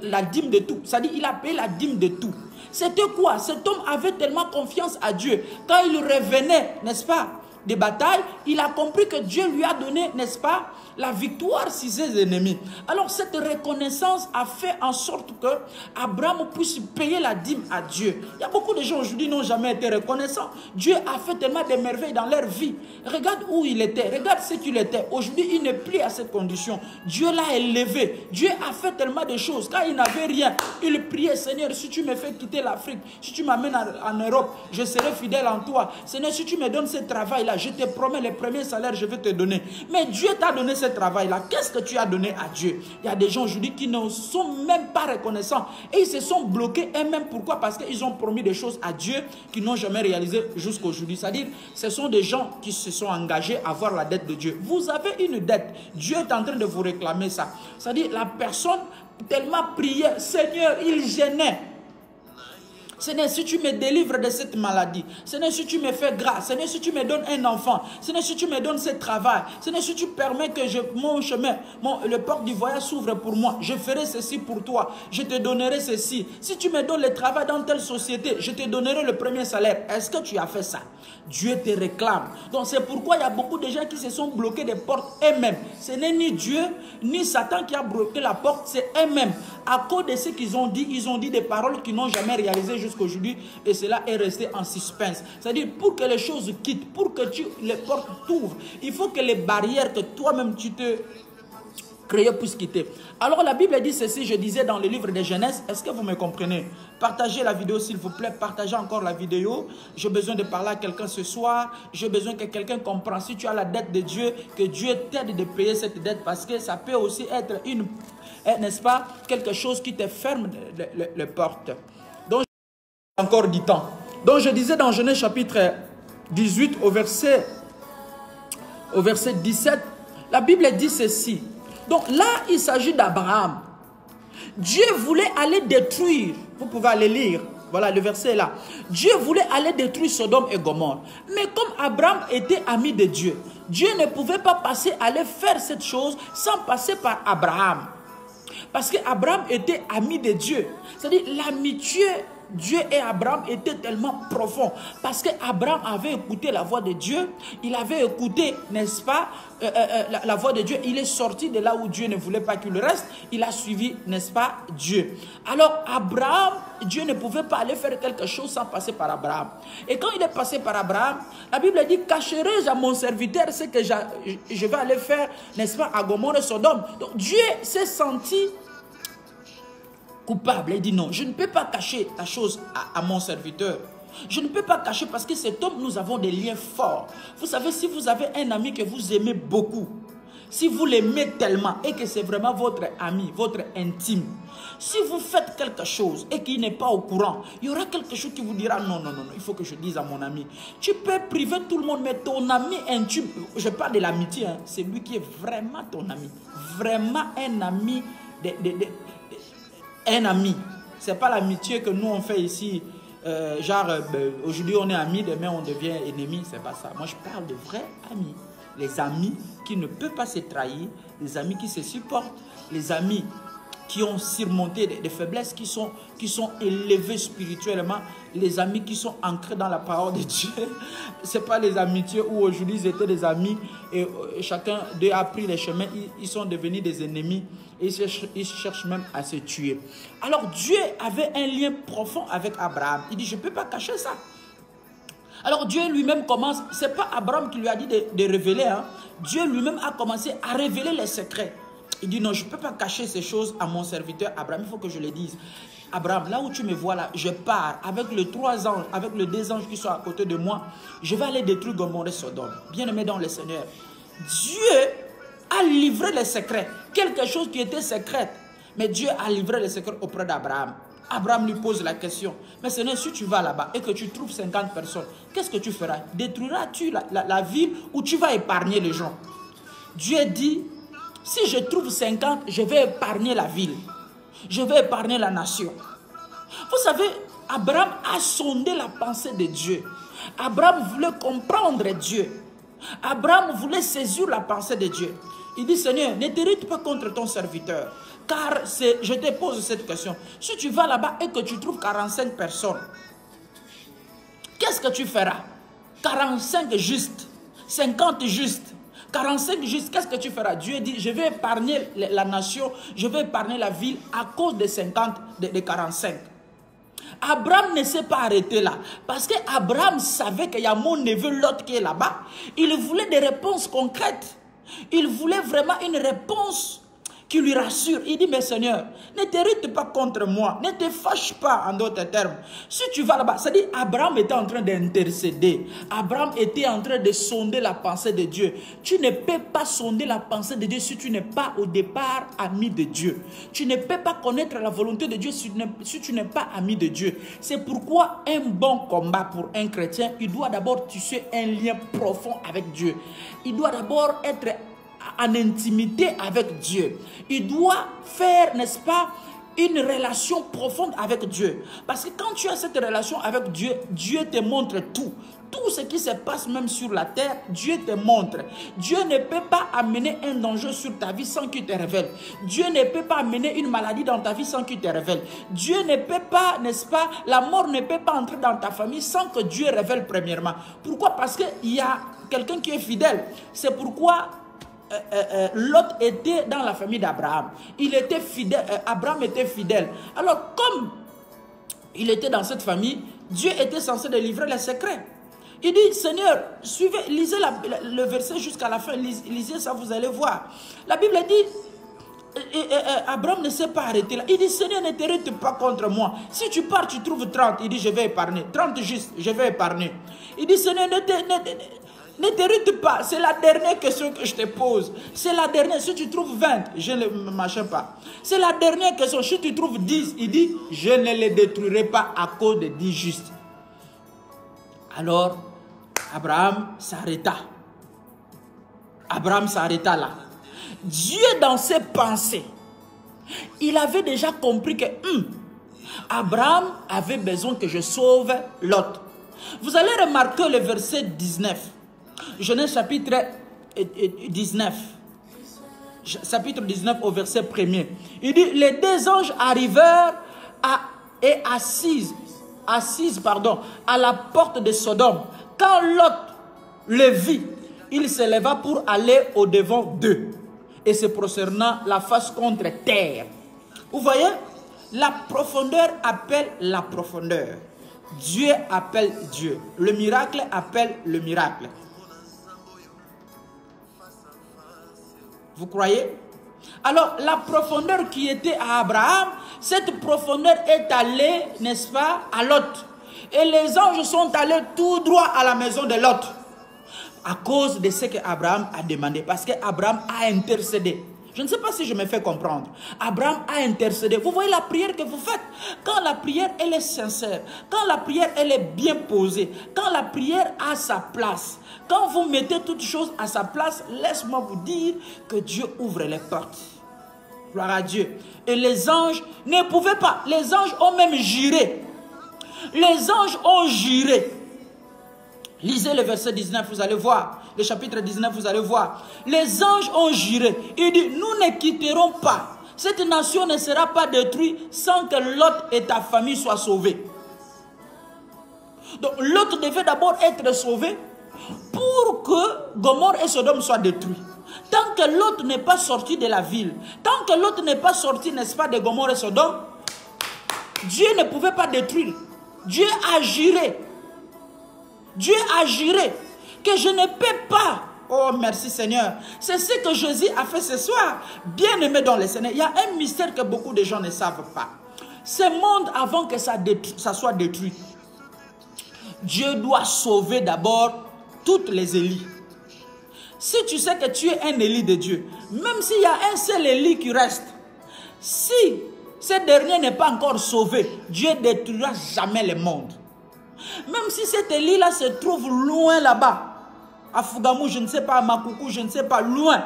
la dîme de tout. C'est-à-dire il a payé la dîme de tout. C'était quoi? Cet homme avait tellement confiance à Dieu. Quand il revenait, n'est-ce pas, des batailles, il a compris que Dieu lui a donné, n'est-ce pas, la victoire sur ses ennemis. Alors cette reconnaissance a fait en sorte que Abraham puisse payer la dîme à Dieu. Il y a beaucoup de gens aujourd'hui qui n'ont jamais été reconnaissants. Dieu a fait tellement de merveilles dans leur vie. Regarde où il était, regarde ce qu'il était. Aujourd'hui, il n'est plus à cette condition. Dieu l'a élevé. Dieu a fait tellement de choses. Quand il n'avait rien, il priait, Seigneur, si tu me fais quitter l'Afrique, si tu m'amènes en Europe, je serai fidèle en toi. Seigneur, si tu me donnes ce travail-là, je te promets, les premiers salaires, je vais te donner. Mais Dieu t'a donné ce travail-là. Qu'est-ce que tu as donné à Dieu? Il y a des gens aujourd'hui qui ne sont même pas reconnaissants. Et ils se sont bloqués eux-mêmes. Pourquoi? Parce qu'ils ont promis des choses à Dieu qu'ils n'ont jamais réalisées jusqu'à aujourd'hui. C'est-à-dire, ce sont des gens qui se sont engagés à avoir la dette de Dieu. Vous avez une dette. Dieu est en train de vous réclamer ça. C'est-à-dire, la personne tellement priait. Seigneur, il gênait. Seigneur, si tu me délivres de cette maladie, Seigneur, si tu me fais grâce, Seigneur, si tu me donnes un enfant, Seigneur, si tu me donnes ce travail, Seigneur, si tu permets que mon chemin, le porte du voyage s'ouvre pour moi, je ferai ceci pour toi, je te donnerai ceci. Si tu me donnes le travail dans telle société, je te donnerai le premier salaire. Est-ce que tu as fait ça? Dieu te réclame. Donc c'est pourquoi il y a beaucoup de gens qui se sont bloqués des portes eux-mêmes. Ce n'est ni Dieu, ni Satan qui a bloqué la porte, c'est eux-mêmes. À cause de ce qu'ils ont dit des paroles qu'ils n'ont jamais réalisées jusqu'à aujourd'hui, et cela est resté en suspense. C'est-à-dire, pour que les choses quittent, pour que les portes t'ouvrent, il faut que les barrières que toi-même tu te créé puissent quitter. Alors la Bible dit ceci, je disais dans le livre de Genèse, est-ce que vous me comprenez? Partagez la vidéo s'il vous plaît, partagez encore la vidéo. J'ai besoin de parler à quelqu'un ce soir, j'ai besoin que quelqu'un comprenne. Si tu as la dette de Dieu, que Dieu t'aide de payer cette dette, parce que ça peut aussi être n'est-ce pas, quelque chose qui te ferme les portes. Donc, encore du temps. Donc, je disais dans Genèse chapitre 18 au verset 17, la Bible dit ceci. Donc là, il s'agit d'Abraham. Dieu voulait aller détruire, vous pouvez aller lire, voilà le verset est là. Dieu voulait aller détruire Sodome et Gomorrhe. Mais comme Abraham était ami de Dieu, Dieu ne pouvait pas aller faire cette chose sans passer par Abraham. Parce qu'Abraham était ami de Dieu. C'est-à-dire l'amitié Dieu et Abraham était tellement profond. Parce qu'Abraham avait écouté la voix de Dieu. Il avait écouté, n'est-ce pas, la voix de Dieu. Il est sorti de là où Dieu ne voulait pas qu'il reste. Il a suivi, n'est-ce pas, Dieu. Alors Abraham, Dieu ne pouvait pas aller faire quelque chose sans passer par Abraham. Et quand il est passé par Abraham, la Bible dit, cacherai-je à mon serviteur ce que je vais aller faire, n'est-ce pas, à Gomorrhe et Sodome. Donc Dieu s'est senti coupable. Il dit non, je ne peux pas cacher la chose à mon serviteur. Je ne peux pas cacher parce que cet homme, nous avons des liens forts. Vous savez, si vous avez un ami que vous aimez beaucoup, si vous l'aimez tellement et que c'est vraiment votre ami, votre intime, si vous faites quelque chose et qu'il n'est pas au courant, il y aura quelque chose qui vous dira non, non, non, il faut que je dise à mon ami. Tu peux priver tout le monde, mais ton ami intime, je parle de l'amitié, hein, c'est lui qui est vraiment ton ami. Vraiment un ami un ami. Ce n'est pas l'amitié que nous on fait ici. Aujourd'hui on est amis, demain on devient ennemis. C'est pas ça. Moi je parle de vrais amis. Les amis qui ne peuvent pas se trahir. Les amis qui se supportent. Les amis qui ont surmonté des faiblesses, qui sont élevés spirituellement. Les amis qui sont ancrés dans la parole de Dieu. Ce n'est pas les amitiés où aujourd'hui ils étaient des amis et chacun d'eux a pris les chemins. Ils sont devenus des ennemis et ils cherchent même à se tuer. Alors Dieu avait un lien profond avec Abraham. Il dit, je ne peux pas cacher ça. Alors Dieu lui-même commence, ce n'est pas Abraham qui lui a dit de révéler. Hein. Dieu lui-même a commencé à révéler les secrets. Il dit non, je ne peux pas cacher ces choses à mon serviteur Abraham, il faut que je le dise. Abraham, là où tu me vois là, je pars avec les 3 anges, avec les 2 anges qui sont à côté de moi. Je vais aller détruire Gomorrhe et Sodome. Bien-aimé dans le Seigneur. Dieu a livré les secrets. Quelque chose qui était secret. Mais Dieu a livré les secrets auprès d'Abraham. Abraham lui pose la question. Mais Seigneur, si tu vas là-bas et que tu trouves 50 personnes, qu'est-ce que tu feras? Détruiras-tu la ville ou tu vas épargner les gens? Dieu dit, si je trouve 50, je vais épargner la ville. Je vais épargner la nation. Vous savez, Abraham a sondé la pensée de Dieu. Abraham voulait comprendre Dieu. Abraham voulait saisir la pensée de Dieu. Il dit, Seigneur, ne t'irrite pas contre ton serviteur. Car je te pose cette question. Si tu vas là-bas et que tu trouves 45 personnes, qu'est-ce que tu feras? 45 justes, 50 justes, 45 justes, qu'est-ce que tu feras? Dieu dit, je vais épargner la nation, je vais épargner la ville à cause des 50, des 45. Abraham ne s'est pas arrêté là. Parce qu'Abraham savait qu'il y a mon neveu Lot qui est là-bas. Il voulait des réponses concrètes. Il voulait vraiment une réponse qui lui rassure. Il dit, mais Seigneur, ne t'irrite pas contre moi. Ne te fâche pas, en d'autres termes. Si tu vas là-bas, c'est-à-dire Abraham était en train d'intercéder. Abraham était en train de sonder la pensée de Dieu. Tu ne peux pas sonder la pensée de Dieu si tu n'es pas au départ ami de Dieu. Tu ne peux pas connaître la volonté de Dieu si tu n'es pas ami de Dieu. C'est pourquoi un bon combat pour un chrétien, il doit d'abord tisser un lien profond avec Dieu. Il doit d'abord être en intimité avec Dieu. Il doit faire, n'est-ce pas, une relation profonde avec Dieu. Parce que quand tu as cette relation avec Dieu, Dieu te montre tout. Tout ce qui se passe même sur la terre, Dieu te montre. Dieu ne peut pas amener un danger sur ta vie sans qu'il te révèle. Dieu ne peut pas amener une maladie dans ta vie sans qu'il te révèle. Dieu ne peut pas, n'est-ce pas, la mort ne peut pas entrer dans ta famille sans que Dieu révèle premièrement. Pourquoi? Parce qu'il y a quelqu'un qui est fidèle. C'est pourquoi Lot était dans la famille d'Abraham. Il était fidèle, Abraham était fidèle. Alors comme il était dans cette famille, Dieu était censé de livrer les secrets. Il dit, Seigneur, suivez, lisez le verset jusqu'à la fin, lisez ça, vous allez voir. La Bible dit, Abraham ne s'est pas arrêté là. Il dit, Seigneur, ne t'irrite pas contre moi. Si tu pars, tu trouves 30. Il dit, je vais épargner. 30 juste, je vais épargner. Il dit, Seigneur, ne t'irrite pas, c'est la dernière question que je te pose. C'est la dernière. Si tu trouves 20, je ne machin pas. C'est la dernière question. Si tu trouves 10, il dit, je ne les détruirai pas à cause de 10 justes. Alors, Abraham s'arrêta. Abraham s'arrêta là. Dieu, dans ses pensées, il avait déjà compris que Abraham avait besoin que je sauve Lot. Vous allez remarquer le verset 19. Genèse chapitre 19. Chapitre 19 au verset 1er. Il dit, les deux anges arrivèrent assises à la porte de Sodome. Quand Lot le vit, il se leva pour aller au-devant d'eux et se prosternant la face contre terre. Vous voyez, la profondeur appelle la profondeur. Dieu appelle Dieu. Le miracle appelle le miracle. Vous croyez? Alors, la profondeur qui était à Abraham, cette profondeur est allée, n'est-ce pas, à Lot. Et les anges sont allés tout droit à la maison de Lot. À cause de ce qu'Abraham a demandé. Parce qu'Abraham a intercédé. Je ne sais pas si je me fais comprendre. Abraham a intercédé. Vous voyez la prière que vous faites. Quand la prière, elle est sincère. Quand la prière, elle est bien posée. Quand la prière a sa place. Quand vous mettez toutes choses à sa place, laisse-moi vous dire que Dieu ouvre les portes. Gloire à Dieu. Et les anges ne pouvaient pas. Les anges ont même juré. Les anges ont juré. Lisez le verset 19, vous allez voir. Le chapitre 19, vous allez voir. Les anges ont juré. Il dit, nous ne quitterons pas. Cette nation ne sera pas détruite sans que Lot et ta famille soient sauvés. Donc Lot devait d'abord être sauvé pour que Gomorrhe et Sodome soient détruits. Tant que Lot n'est pas sorti de la ville, tant que Lot n'est pas sorti, n'est-ce pas, de Gomorrhe et Sodome, Dieu ne pouvait pas détruire. Dieu a juré. Dieu a juré que je ne peux pas. Oh, merci Seigneur. C'est ce que Jésus a fait ce soir. Bien-aimé dans le Seigneur. Il y a un mystère que beaucoup de gens ne savent pas. Ce monde, avant que ça soit détruit, Dieu doit sauver d'abord toutes les Élis. Si tu sais que tu es un Élie de Dieu, même s'il y a un seul Élie qui reste, si ce dernier n'est pas encore sauvé, Dieu ne détruira jamais le monde. Même si cet Élie-là se trouve loin là-bas, à Fougamou, je ne sais pas, à Makoukou, je ne sais pas, loin.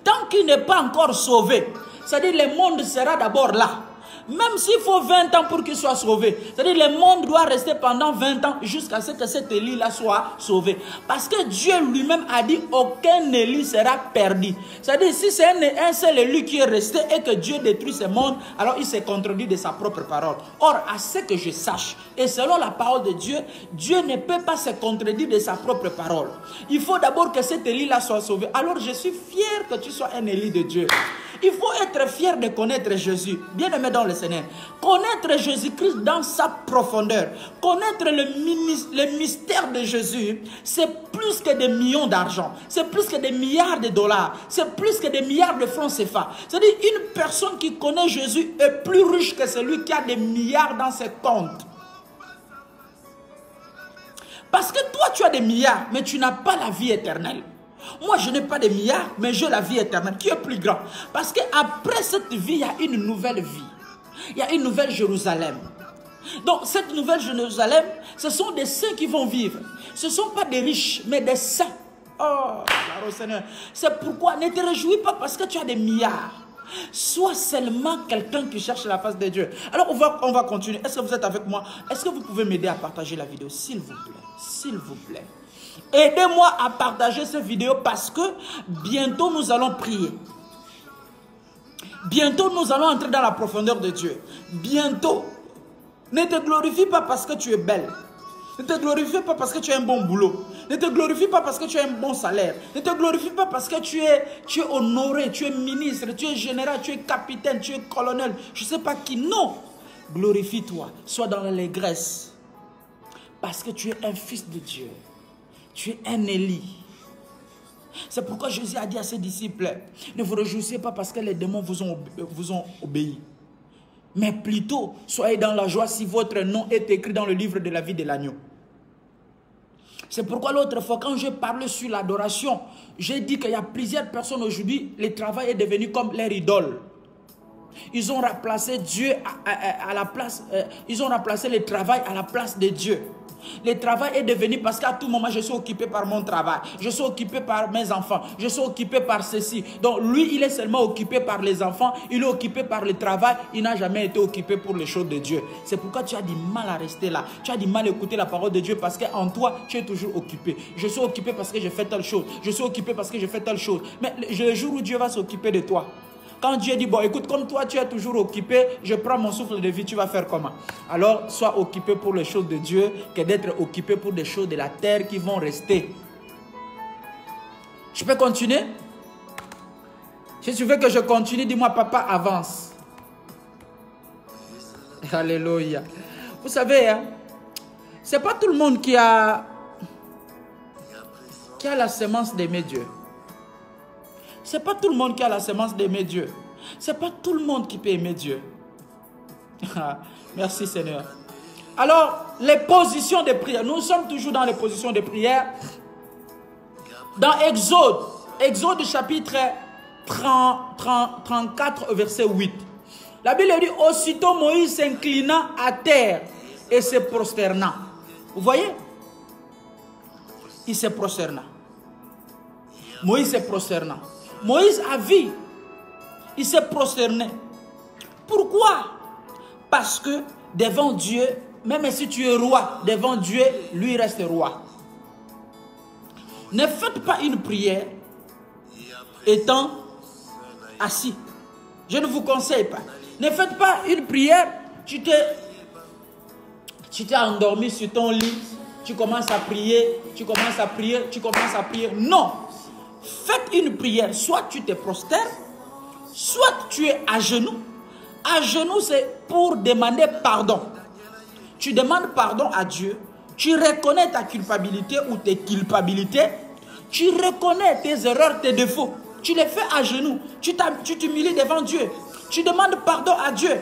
Tant qu'il n'est pas encore sauvé, c'est-à-dire le monde sera d'abord là. Même s'il faut 20 ans pour qu'il soit sauvé. C'est-à-dire le monde doit rester pendant 20 ans jusqu'à ce que cet Élie-là soit sauvé. Parce que Dieu lui-même a dit aucun Élie sera perdu. C'est-à-dire si c'est un seul Élie qui est resté et que Dieu détruit ce monde, alors il s'est contredit de sa propre parole. Or, à ce que je sache, et selon la parole de Dieu, Dieu ne peut pas se contredire de sa propre parole. Il faut d'abord que cet Élie-là soit sauvé. Alors je suis fier que tu sois un Élie de Dieu. Il faut être fier de connaître Jésus. Bien-aimé dans le Seigneur. Connaître Jésus-Christ dans sa profondeur. Connaître le mystère de Jésus, c'est plus que des millions d'argent. C'est plus que des milliards de dollars. C'est plus que des milliards de francs CFA. C'est-à-dire une personne qui connaît Jésus est plus riche que celui qui a des milliards dans ses comptes. Parce que toi, tu as des milliards, mais tu n'as pas la vie éternelle. Moi, je n'ai pas de milliards, mais j'ai la vie éternelle qui est plus grande. Parce qu'après cette vie, il y a une nouvelle vie. Il y a une nouvelle Jérusalem. Donc, cette nouvelle Jérusalem, ce sont des saints qui vont vivre. Ce ne sont pas des riches, mais des saints. Oh, Seigneur. C'est pourquoi ne te réjouis pas parce que tu as des milliards. Sois seulement quelqu'un qui cherche la face de Dieu. Alors, on va continuer. Est-ce que vous êtes avec moi? Est-ce que vous pouvez m'aider à partager la vidéo? S'il vous plaît. S'il vous plaît. Aidez-moi à partager cette vidéo parce que bientôt nous allons prier. Bientôt nous allons entrer dans la profondeur de Dieu. Bientôt. Ne te glorifie pas parce que tu es belle. Ne te glorifie pas parce que tu as un bon boulot. Ne te glorifie pas parce que tu as un bon salaire. Ne te glorifie pas parce que tu es honoré, tu es ministre, tu es général, tu es capitaine, tu es colonel. Je ne sais pas qui. Non. Glorifie-toi. Sois dans l'allégresse. Parce que tu es un fils de Dieu. Tu es un Élie. C'est pourquoi Jésus a dit à ses disciples, ne vous réjouissez pas parce que les démons vous ont obéi. Mais plutôt, soyez dans la joie si votre nom est écrit dans le livre de la vie de l'agneau. C'est pourquoi l'autre fois, quand j'ai parlé sur l'adoration, j'ai dit qu'il y a plusieurs personnes aujourd'hui, le travail est devenu comme leur idole. Ils ont remplacé Dieu à la place, ils ont remplacé le travail à la place de Dieu. Le travail est devenu parce qu'à tout moment je suis occupé par mon travail, je suis occupé par mes enfants, je suis occupé par ceci. Donc lui il est seulement occupé par les enfants, il est occupé par le travail, il n'a jamais été occupé pour les choses de Dieu. C'est pourquoi tu as du mal à rester là, tu as du mal à écouter la parole de Dieu parce qu'en toi tu es toujours occupé. Je suis occupé parce que je fais telle chose, je suis occupé parce que je fais telle chose. Mais le jour où Dieu va s'occuper de toi, quand Dieu dit, bon écoute, comme toi tu es toujours occupé, je prends mon souffle de vie, tu vas faire comment? Alors, sois occupé pour les choses de Dieu que d'être occupé pour des choses de la terre qui vont rester. Je peux continuer? Si tu veux que je continue, dis-moi papa, avance. Alléluia. Vous savez, hein, c'est pas tout le monde qui a la semence d'aimer Dieu. C'est pas tout le monde qui a la semence d'aimer Dieu. C'est pas tout le monde qui peut aimer Dieu. Merci Seigneur. Alors, les positions de prière. Nous sommes toujours dans les positions de prière. Dans Exode. Exode chapitre 34 verset 8. La Bible dit, aussitôt Moïse s'inclina à terre et se prosterna. Vous voyez? Il se prosterna. Moïse se prosterna. Moïse a vu, il s'est prosterné. Pourquoi? Parce que devant Dieu, même si tu es roi, devant Dieu, lui reste roi. Ne faites pas une prière étant assis. Je ne vous conseille pas. Ne faites pas une prière, tu t'es endormi sur ton lit, tu commences à prier, tu commences à prier, tu commences à prier. Non! Faites une prière, soit tu te prosternes, soit tu es à genoux. À genoux, c'est pour demander pardon. Tu demandes pardon à Dieu, tu reconnais ta culpabilité ou tes culpabilités, tu reconnais tes erreurs, tes défauts. Tu les fais à genoux, tu t'humilies devant Dieu, tu demandes pardon à Dieu.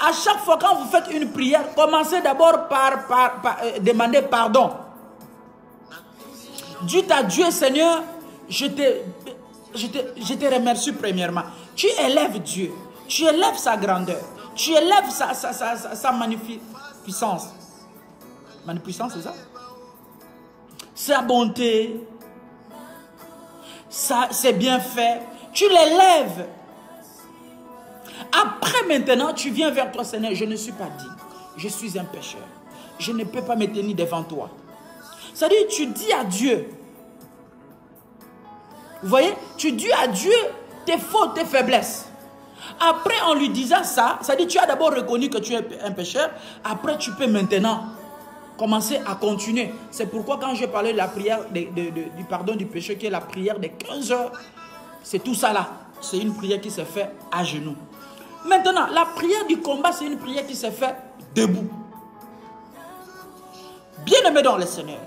À chaque fois quand vous faites une prière, commencez d'abord par demander pardon. Dites à Dieu, Seigneur, je te remercie premièrement. Tu élèves Dieu. Tu élèves sa grandeur. Tu élèves sa magnificence. Magnificence, c'est ça? Sa bonté. Ses bienfaits. Tu l'élèves. Après maintenant, tu viens vers toi, Seigneur, je ne suis pas digne. Je suis un pécheur. Je ne peux pas me tenir devant toi. C'est-à-dire, tu dis à Dieu. Vous voyez, tu dis à Dieu tes fautes, tes faiblesses. Après, en lui disant ça, c'est-à-dire, tu as d'abord reconnu que tu es un pécheur. Après, tu peux maintenant commencer à continuer. C'est pourquoi quand j'ai parlé de la prière du pardon du péché, qui est la prière des 15 heures, c'est tout ça là. C'est une prière qui se fait à genoux. Maintenant, la prière du combat, c'est une prière qui se fait debout. Bien-aimé dans le Seigneur,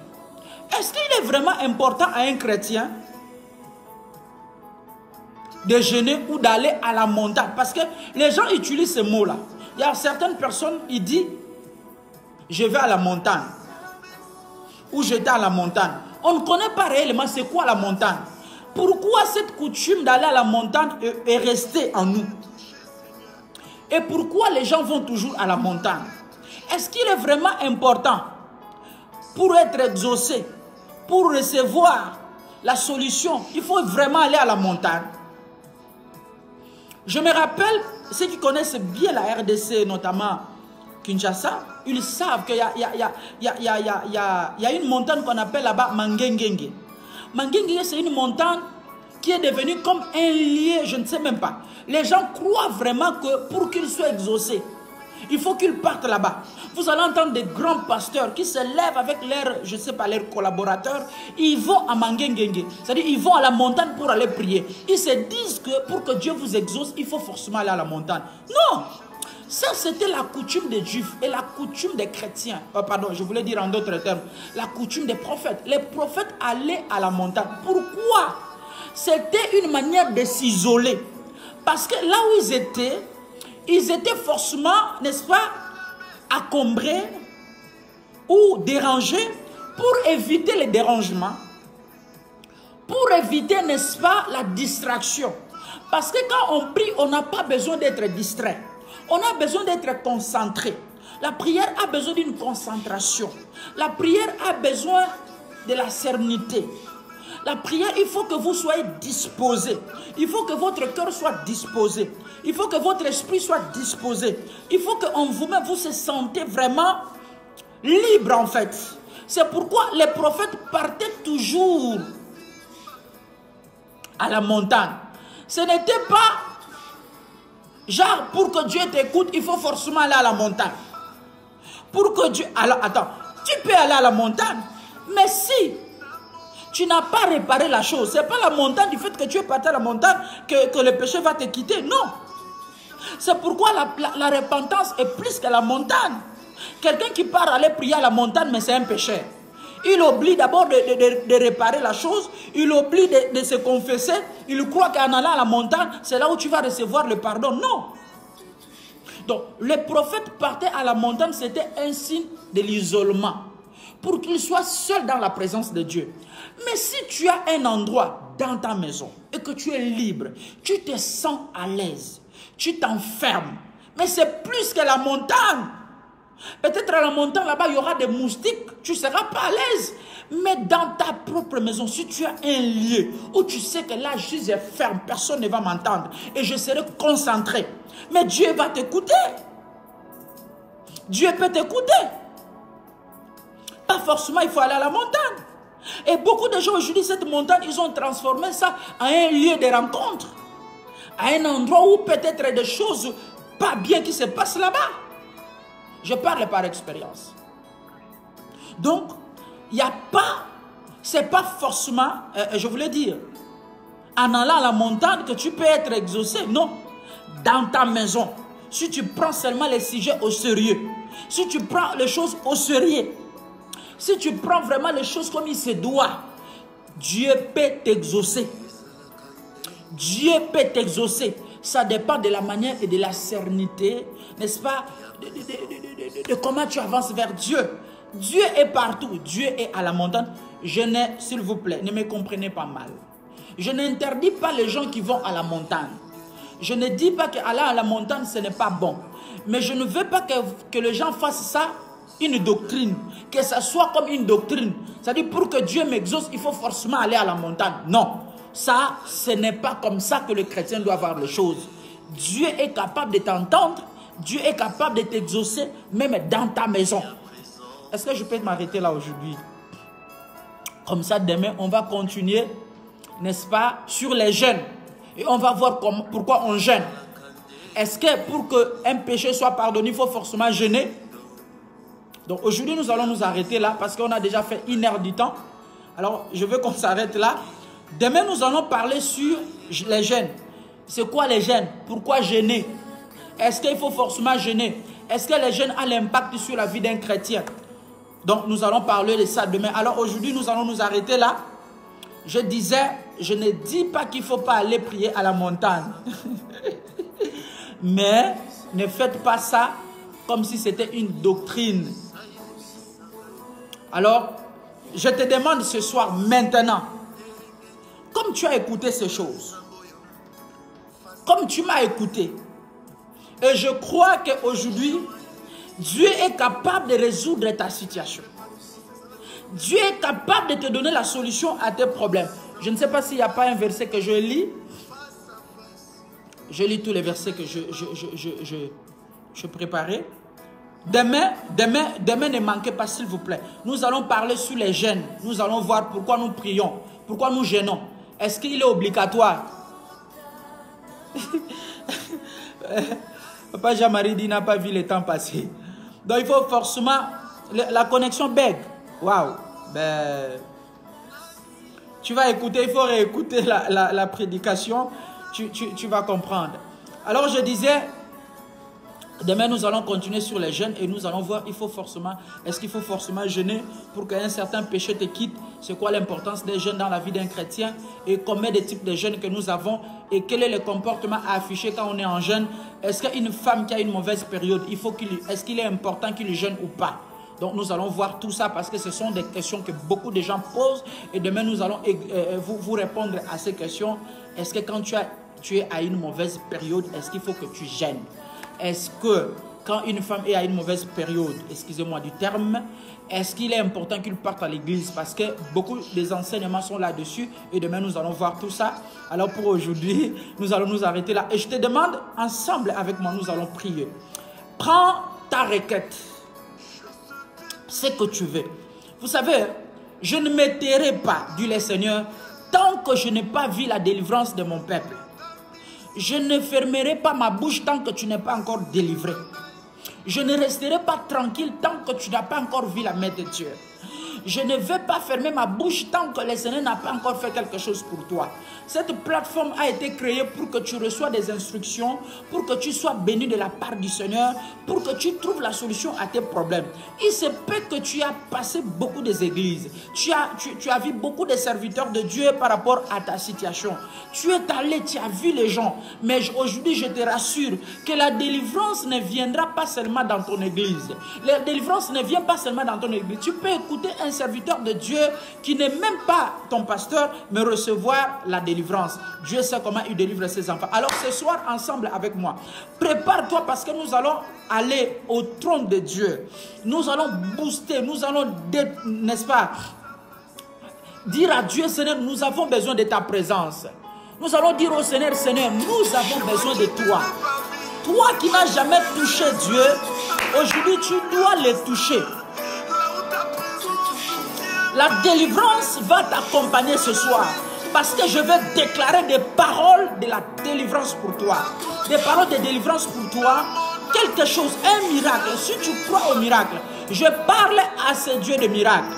est-ce qu'il est vraiment important à un chrétien de jeûner ou d'aller à la montagne? Parce que les gens utilisent ce mot-là. Il y a certaines personnes, ils disent, je vais à la montagne. Ou j'étais à la montagne. On ne connaît pas réellement c'est quoi la montagne. Pourquoi cette coutume d'aller à la montagne est restée en nous? Et pourquoi les gens vont toujours à la montagne? Est-ce qu'il est vraiment important pour être exaucé, pour recevoir la solution? Il faut vraiment aller à la montagne. Je me rappelle, ceux qui connaissent bien la RDC, notamment Kinshasa, ils savent qu'il y a une montagne qu'on appelle là-bas Mangengenge. Mangengenge, c'est une montagne qui est devenue comme un lieu, je ne sais même pas. Les gens croient vraiment que pour qu'ils soient exaucés, il faut qu'ils partent là-bas. Vous allez entendre des grands pasteurs qui se lèvent avec leurs, je ne sais pas, leurs collaborateurs. Ils vont à Mangengenge. C'est-à-dire, ils vont à la montagne pour aller prier. Ils se disent que pour que Dieu vous exauce, il faut forcément aller à la montagne. Non! Ça, c'était la coutume des Juifs et la coutume des chrétiens. Pardon, je voulais dire en d'autres termes, la coutume des prophètes. Les prophètes allaient à la montagne. Pourquoi? C'était une manière de s'isoler. Parce que là où ils étaient forcément, n'est-ce pas, encombrés ou dérangés pour éviter les dérangements, pour éviter, n'est-ce pas, la distraction. Parce que quand on prie, on n'a pas besoin d'être distrait. On a besoin d'être concentré. La prière a besoin d'une concentration. La prière a besoin de la sérénité. La prière, il faut que vous soyez disposé. Il faut que votre cœur soit disposé. Il faut que votre esprit soit disposé. Il faut qu'en vous-même, vous se sentez vraiment libre en fait. C'est pourquoi les prophètes partaient toujours à la montagne. Ce n'était pas genre, pour que Dieu t'écoute, il faut forcément aller à la montagne. Pour que Dieu... Alors, attends, tu peux aller à la montagne, mais si tu n'as pas réparé la chose, ce n'est pas la montagne, du fait que tu es parti à la montagne, que le péché va te quitter. Non. C'est pourquoi la repentance est plus que la montagne. Quelqu'un qui part aller prier à la montagne, mais c'est un pécheur. Il oublie d'abord de réparer la chose, il oublie de se confesser, il croit qu'en allant à la montagne, c'est là où tu vas recevoir le pardon. Non. Donc, les prophètes partaient à la montagne, c'était un signe de l'isolement, pour qu'ils soient seuls dans la présence de Dieu. Mais si tu as un endroit dans ta maison et que tu es libre, tu te sens à l'aise, tu t'enfermes, mais c'est plus que la montagne. Peut-être à la montagne, là-bas, il y aura des moustiques, tu ne seras pas à l'aise. Mais dans ta propre maison, si tu as un lieu où tu sais que là, je suis ferme, personne ne va m'entendre et je serai concentré. Mais Dieu va t'écouter. Dieu peut t'écouter. Pas forcément, il faut aller à la montagne. Et beaucoup de gens aujourd'hui, cette montagne, ils ont transformé ça en un lieu de rencontre. À un endroit où peut-être des choses pas bien qui se passent là-bas. Je parle par expérience. Donc, il n'y a pas, c'est pas forcément, je voulais dire, en allant à la montagne que tu peux être exaucé. Non. Dans ta maison, si tu prends seulement les sujets au sérieux, si tu prends les choses au sérieux, si tu prends vraiment les choses comme il se doit, Dieu peut t'exaucer. Dieu peut t'exaucer. Ça dépend de la manière et de la sérénité, n'est-ce pas, de comment tu avances vers Dieu. Dieu est partout. Dieu est à la montagne. Je n'ai, s'il vous plaît, ne me comprenez pas mal. Je n'interdis pas les gens qui vont à la montagne. Je ne dis pas qu'aller à la montagne, ce n'est pas bon. Mais je ne veux pas que les gens fassent ça une doctrine. Que ça soit comme une doctrine. C'est-à-dire, pour que Dieu m'exauce, il faut forcément aller à la montagne. Non. Ça, ce n'est pas comme ça que le chrétien doit voir les choses. Dieu est capable de t'entendre, Dieu est capable de t'exaucer, même dans ta maison. Est-ce que je peux m'arrêter là aujourd'hui? Comme ça, demain, on va continuer, n'est-ce pas, sur les jeûnes. Et on va voir pourquoi on jeûne. Est-ce que pour qu'un péché soit pardonné, il faut forcément jeûner? Donc aujourd'hui, nous allons nous arrêter là parce qu'on a déjà fait 1 heure du temps. Alors, je veux qu'on s'arrête là. Demain, nous allons parler sur les jeûnes. C'est quoi les jeûnes? Pourquoi jeûner? Est-ce qu'il faut forcément jeûner? Est-ce que les jeûnes ont l'impact sur la vie d'un chrétien? Donc, nous allons parler de ça demain. Alors, aujourd'hui, nous allons nous arrêter là. Je disais, je ne dis pas qu'il ne faut pas aller prier à la montagne. Mais, ne faites pas ça comme si c'était une doctrine. Alors, je te demande ce soir, maintenant, comme tu as écouté ces choses, comme tu m'as écouté, et je crois qu'aujourd'hui, Dieu est capable de résoudre ta situation. Dieu est capable de te donner la solution à tes problèmes. Je ne sais pas s'il n'y a pas un verset que je lis. Je lis tous les versets que je préparais. Demain, ne manquez pas, s'il vous plaît. Nous allons parler sur les jeûnes. Nous allons voir pourquoi nous prions, pourquoi nous jeûnons. Est-ce qu'il est obligatoire? Papa Jean-Marie dit n'a pas vu le temps passer. Donc il faut forcément... La connexion bug. Waouh. Ben, tu vas écouter, il faut réécouter la prédication. Tu vas comprendre. Alors je disais... Demain, nous allons continuer sur les jeûnes et nous allons voir, est-ce qu'il faut forcément jeûner pour qu'un certain péché te quitte? C'est quoi l'importance des jeûnes dans la vie d'un chrétien? Et combien de types de jeûnes que nous avons? Et quel est le comportement à afficher quand on est en jeûne? Est-ce qu'une femme qui a une mauvaise période, est-ce qu'il est important qu'il jeûne ou pas? Donc nous allons voir tout ça parce que ce sont des questions que beaucoup de gens posent. Et demain, nous allons vous répondre à ces questions. Est-ce que quand tu es à une mauvaise période, est-ce qu'il faut que tu jeûnes? Est-ce que quand une femme est à une mauvaise période, excusez-moi du terme, est-ce qu'il est important qu'il parte à l'église? Parce que beaucoup des enseignements sont là-dessus et demain nous allons voir tout ça. Alors pour aujourd'hui, nous allons nous arrêter là. Et je te demande, ensemble avec moi, nous allons prier. Prends ta requête, ce que tu veux. Vous savez, je ne me tairai pas, dit le Seigneur, tant que je n'ai pas vu la délivrance de mon peuple. Je ne fermerai pas ma bouche tant que tu n'es pas encore délivré. Je ne resterai pas tranquille tant que tu n'as pas encore vu la main de Dieu. Je ne vais pas fermer ma bouche tant que le Seigneur n'a pas encore fait quelque chose pour toi. Cette plateforme a été créée pour que tu reçois des instructions, pour que tu sois béni de la part du Seigneur, pour que tu trouves la solution à tes problèmes. Il se peut que tu as passé beaucoup des églises. Tu as vu beaucoup de serviteurs de Dieu par rapport à ta situation. Tu es allé, tu as vu les gens. Mais aujourd'hui, je te rassure que la délivrance ne viendra pas seulement dans ton église. La délivrance ne vient pas seulement dans ton église. Tu peux écouter un serviteur de Dieu qui n'est même pas ton pasteur, mais recevoir la délivrance. Dieu sait comment il délivre ses enfants. Alors ce soir, ensemble avec moi, prépare-toi parce que nous allons aller au trône de Dieu. Nous allons booster, nous allons, n'est-ce pas, dire à Dieu, Seigneur, nous avons besoin de ta présence. Nous allons dire au Seigneur, Seigneur, nous avons besoin de toi. Toi qui n'as jamais touché Dieu, aujourd'hui tu dois le toucher. La délivrance va t'accompagner ce soir. Parce que je vais déclarer des paroles de la délivrance pour toi. Des paroles de délivrance pour toi. Quelque chose, un miracle. Si tu crois au miracle, je parle à ce Dieu de miracle.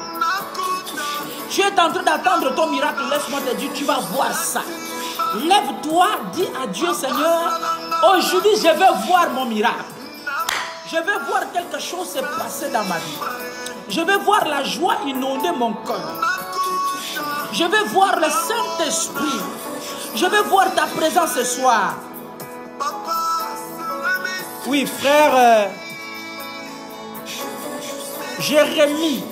Tu es en train d'attendre ton miracle. Laisse-moi te dire, tu vas voir ça. Lève-toi, dis à Dieu, Seigneur, aujourd'hui je vais voir mon miracle. Je vais voir quelque chose se passer dans ma vie. Je vais voir la joie inonder mon cœur. Je vais voir le Saint-Esprit. Je vais voir ta présence ce soir. Oui, frère Jérémie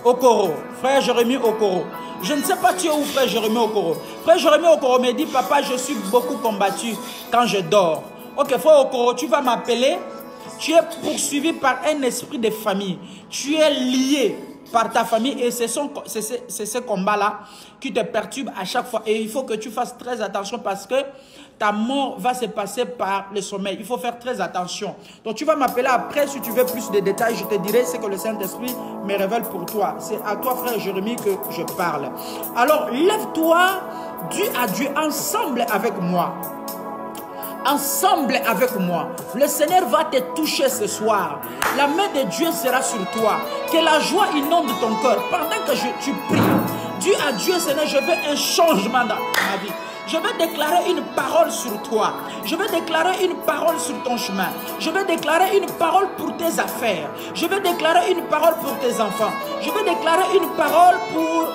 Okoro. Frère Jérémie Okoro. Je ne sais pas tu es où, frère Jérémie Okoro. Frère Jérémie Okoro me dit, papa, je suis beaucoup combattu quand je dors. Ok, frère Okoro, tu vas m'appeler. Tu es poursuivi par un esprit de famille. Tu es lié par ta famille et c'est ce combat-là qui te perturbe à chaque fois. Et il faut que tu fasses très attention parce que ta mort va se passer par le sommeil. Il faut faire très attention. Donc tu vas m'appeler après si tu veux plus de détails. Je te dirai ce que le Saint-Esprit me révèle pour toi. C'est à toi, frère Jérémie, que je parle. Alors lève-toi, dis à Dieu ensemble avec moi. Ensemble avec moi. Le Seigneur va te toucher ce soir. La main de Dieu sera sur toi. Que la joie inonde ton cœur. Pendant que tu pries, dis à Dieu, Seigneur, je veux un changement dans ma vie. Je vais déclarer une parole sur toi. Je vais déclarer une parole sur ton chemin. Je vais déclarer une parole pour tes affaires. Je vais déclarer une parole pour tes enfants. Je vais déclarer une parole pour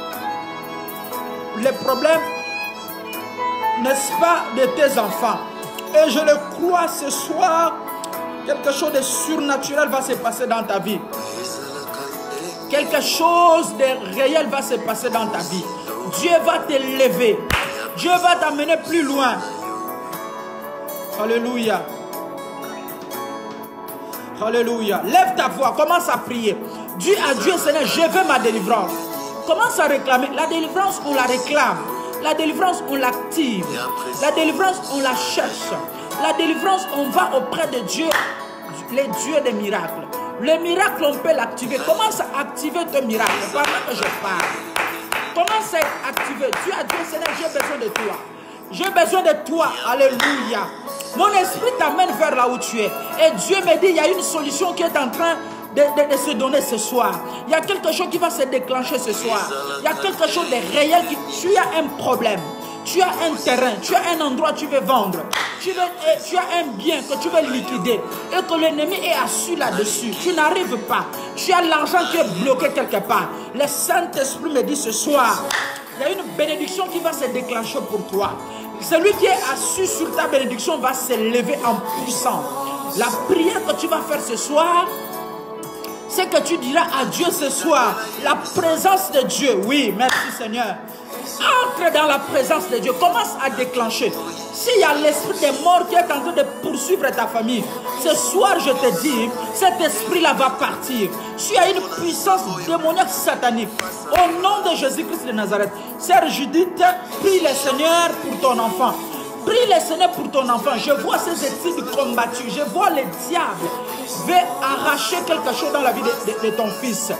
les problèmes, n'est-ce pas, de tes enfants. Et je le crois ce soir, quelque chose de surnaturel va se passer dans ta vie. Quelque chose de réel va se passer dans ta vie. Dieu va t'élever. Dieu va t'amener plus loin. Alléluia. Alléluia. Lève ta voix, commence à prier. Dis à Dieu, Seigneur, je veux ma délivrance. Commence à réclamer. La délivrance, on la réclame. La délivrance, on l'active. La délivrance, on la cherche. La délivrance, on va auprès de Dieu, les dieux des miracles. Le miracle, on peut l'activer. Commence à activer ton miracle pendant que je parle. Commence à activer. Tu as dit, Seigneur, j'ai besoin de toi. J'ai besoin de toi. Alléluia. Mon esprit t'amène vers là où tu es. Et Dieu me dit, il y a une solution qui est en train de se donner ce soir. Il y a quelque chose qui va se déclencher ce soir. Il y a quelque chose de réel. Tu as un problème. Tu as un terrain. Tu as un endroit que tu veux vendre. Tu as un bien que tu veux liquider. Et que l'ennemi est assis là-dessus. Tu n'arrives pas. Tu as l'argent qui est bloqué quelque part. Le Saint-Esprit me dit ce soir, il y a une bénédiction qui va se déclencher pour toi. Celui qui est assis sur ta bénédiction va se lever en puissance. La prière que tu vas faire ce soir, c'est que tu diras à Dieu ce soir, la présence de Dieu. Oui, merci Seigneur. Entre dans la présence de Dieu. Commence à déclencher. S'il y a l'esprit des morts qui est en train de poursuivre ta famille, ce soir je te dis, cet esprit-là va partir. Tu as une puissance démoniaque satanique. Au nom de Jésus-Christ de Nazareth. Sœur Judith, prie le Seigneur pour ton enfant. Prie le Seigneur pour ton enfant. Je vois ces esprits combattus. Je vois le diable veut arracher quelque chose dans la vie de ton fils.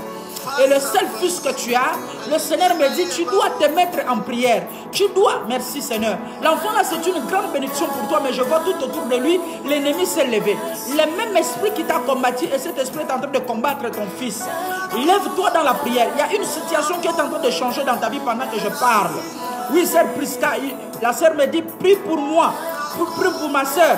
Et le seul fils que tu as, le Seigneur me dit, tu dois te mettre en prière. Tu dois, merci Seigneur. L'enfant là, c'est une grande bénédiction pour toi, mais je vois tout autour de lui, l'ennemi s'est levé. Le même esprit qui t'a combattu, et cet esprit est en train de combattre ton fils. Lève-toi dans la prière. Il y a une situation qui est en train de changer dans ta vie pendant que je parle. Oui, sœur Prisca, la sœur me dit, prie pour moi, prie pour ma sœur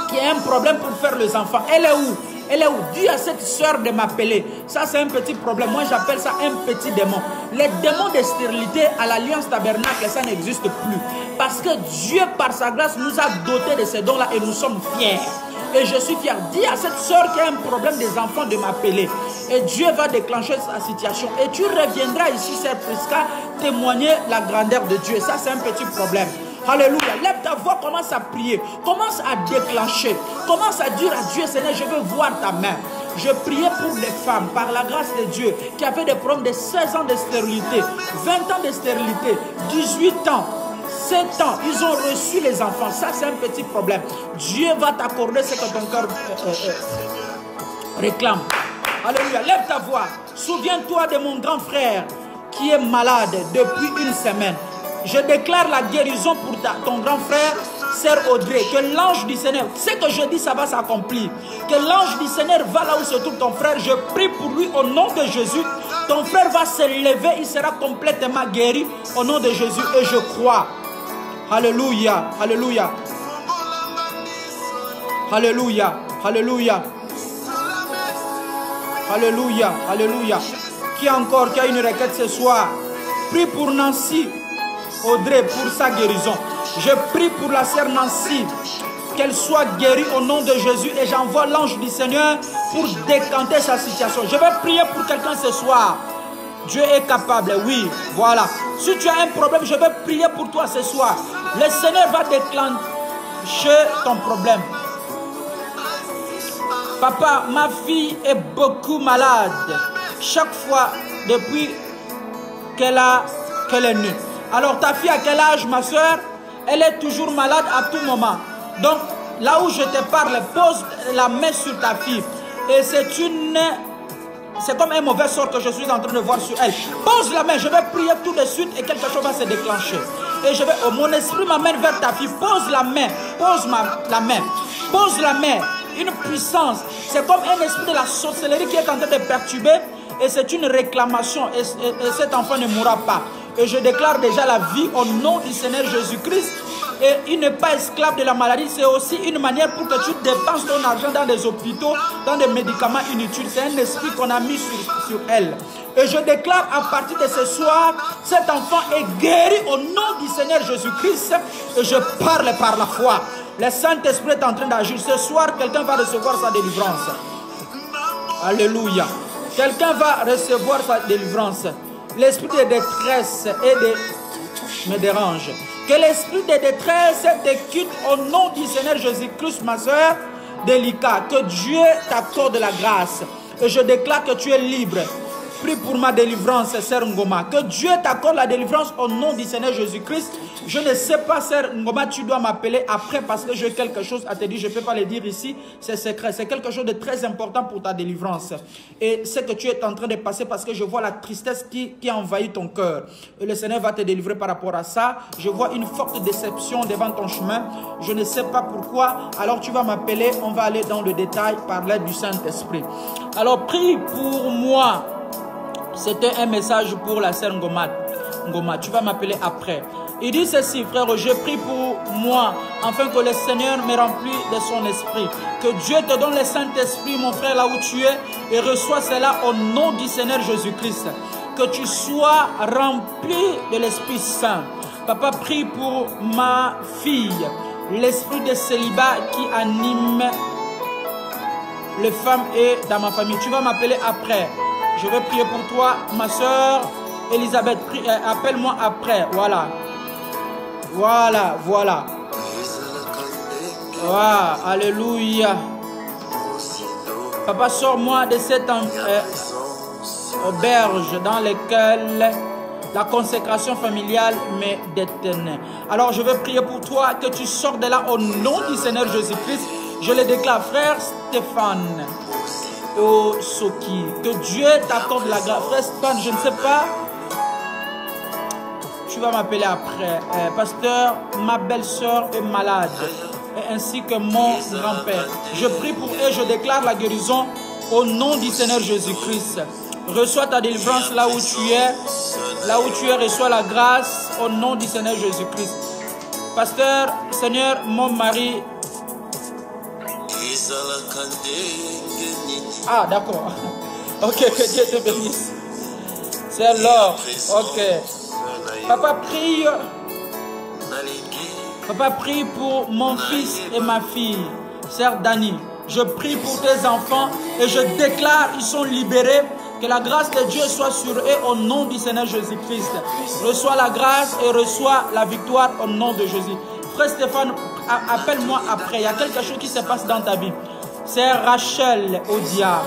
qui a un problème pour faire les enfants. Elle est où? Elle est où? Dis à cette soeur de m'appeler. Ça, c'est un petit problème. Moi, j'appelle ça un petit démon. Les démons de stérilité à l'Alliance Tabernacle, ça n'existe plus. Parce que Dieu, par sa grâce, nous a dotés de ces dons-là et nous sommes fiers. Et je suis fier. Dis à cette soeur qui a un problème des enfants de m'appeler. Et Dieu va déclencher sa situation. Et tu reviendras ici, sœur Prisca, témoigner la grandeur de Dieu. Ça, c'est un petit problème. Alléluia. Lève ta voix, commence à prier. Commence à déclencher. Commence à dire à Dieu, Seigneur, je veux voir ta main. Je priais pour les femmes, par la grâce de Dieu, qui avaient des problèmes de 16 ans de stérilité, 20 ans de stérilité, 18 ans, 7 ans. Ils ont reçu les enfants. Ça, c'est un petit problème. Dieu va t'accorder ce que ton cœur réclame. Alléluia. Lève ta voix. Souviens-toi de mon grand frère qui est malade depuis une semaine. Je déclare la guérison pour ton grand frère, sœur Audrey. Que l'ange du Seigneur, ce que je dis, ça va s'accomplir. Que l'ange du Seigneur va là où se trouve ton frère. Je prie pour lui au nom de Jésus. Ton frère va se lever, il sera complètement guéri au nom de Jésus. Et je crois. Alléluia, alléluia. Alléluia, alléluia. Alléluia, alléluia. Qui encore qui a une requête ce soir? Prie pour Nancy Audrey pour sa guérison. Je prie pour la sœur Nancy, qu'elle soit guérie au nom de Jésus et j'envoie l'ange du Seigneur pour décanter sa situation. Je vais prier pour quelqu'un ce soir. Dieu est capable, oui, voilà. Si tu as un problème, je vais prier pour toi ce soir. Le Seigneur va déclencher ton problème. Papa, ma fille est beaucoup malade. chaque fois depuis qu'elle est née. Alors ta fille à quel âge, ma soeur? Elle est toujours malade à tout moment. Donc là où je te parle, pose la main sur ta fille. Et c'est comme un mauvais sort que je suis en train de voir sur elle. Pose la main, je vais prier tout de suite et quelque chose va se déclencher. Et je vais, mon esprit m'amène vers ta fille. Pose la main, la main. Pose la main, une puissance. C'est comme un esprit de la sorcellerie qui est en train de perturber. Et c'est une réclamation. Et cet enfant ne mourra pas. Et je déclare déjà la vie au nom du Seigneur Jésus-Christ. Et il n'est pas esclave de la maladie. C'est aussi une manière pour que tu dépenses ton argent dans des hôpitaux, dans des médicaments inutiles. C'est un esprit qu'on a mis sur elle. Et je déclare à partir de ce soir, cet enfant est guéri au nom du Seigneur Jésus-Christ. Et je parle par la foi. Le Saint-Esprit est en train d'agir. Ce soir, quelqu'un va recevoir sa délivrance. Alléluia. Quelqu'un va recevoir sa délivrance. L'esprit de détresse me dérange. Que l'esprit de détresse te quitte au nom du Seigneur Jésus-Christ, ma soeur délicat. Que Dieu t'accorde la grâce. Et je déclare que tu es libre. Prie pour ma délivrance, Sœur Ngoma. Que Dieu t'accorde la délivrance au nom du Seigneur Jésus-Christ. Je ne sais pas, Sœur Ngoma, tu dois m'appeler après parce que j'ai quelque chose à te dire. Je ne peux pas le dire ici, c'est secret. C'est quelque chose de très important pour ta délivrance. Et c'est que tu es en train de passer parce que je vois la tristesse qui envahit ton cœur. Et le Seigneur va te délivrer par rapport à ça. Je vois une forte déception devant ton chemin. Je ne sais pas pourquoi. Alors tu vas m'appeler. On va aller dans le détail par l'aide du Saint-Esprit. Alors prie pour moi. C'était un message pour la sœur Ngoma. Tu vas m'appeler après. Il dit ceci, frère, je prie pour moi, afin que le Seigneur me remplisse de son esprit. Que Dieu te donne le Saint-Esprit, mon frère, là où tu es, et reçois cela au nom du Seigneur Jésus-Christ. Que tu sois rempli de l'Esprit Saint. Papa, prie pour ma fille, l'esprit de célibat qui anime les femmes et dans ma famille. Tu vas m'appeler après. Je vais prier pour toi, ma soeur Elisabeth. Appelle-moi après. Voilà. Voilà, voilà. Voilà, alléluia. Papa, sors-moi de cette auberge dans laquelle la consécration familiale m'est détenue. Alors, je vais prier pour toi que tu sors de là au nom du Seigneur Jésus-Christ. Je le déclare, frère Stéphane. Oh Soki, que Dieu t'accorde la grâce. Frère Stéphane, je ne sais pas. Tu vas m'appeler après. Pasteur, ma belle-sœur est malade. Ainsi que mon grand-père. Je prie pour eux, je déclare la guérison au nom du Seigneur Jésus-Christ. Reçois ta délivrance là où tu es. Là où tu es, reçois la grâce au nom du Seigneur Jésus-Christ. Pasteur, Seigneur, mon mari. Ah, d'accord. Ok, que Dieu te bénisse. C'est l'or. Ok. Papa prie. Papa prie pour mon fils et ma fille. Sœur Dani. Je prie pour tes enfants et je déclare qu'ils sont libérés. Que la grâce de Dieu soit sur eux au nom du Seigneur Jésus-Christ. Reçois la grâce et reçois la victoire au nom de Jésus. Frère Stéphane, appelle-moi après. Il y a quelque chose qui se passe dans ta vie. C'est Rachel Odia.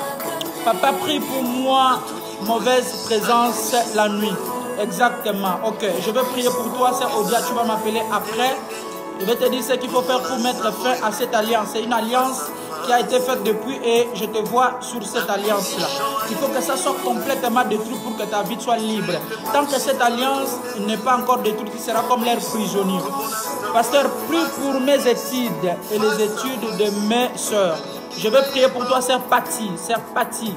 Papa prie pour moi. Mauvaise présence la nuit. Exactement. Ok. Je vais prier pour toi, c'est Odia. Tu vas m'appeler après. Je vais te dire ce qu'il faut faire pour mettre fin à cette alliance. C'est une alliance qui a été faite depuis et je te vois sur cette alliance-là. Il faut que ça soit complètement détruit pour que ta vie soit libre. Tant que cette alliance n'est pas encore détruite, tu seras comme l'air prisonnier. Pasteur, prie pour mes études et les études de mes soeurs. Je vais prier pour toi, sœur Patty. Sœur Patty.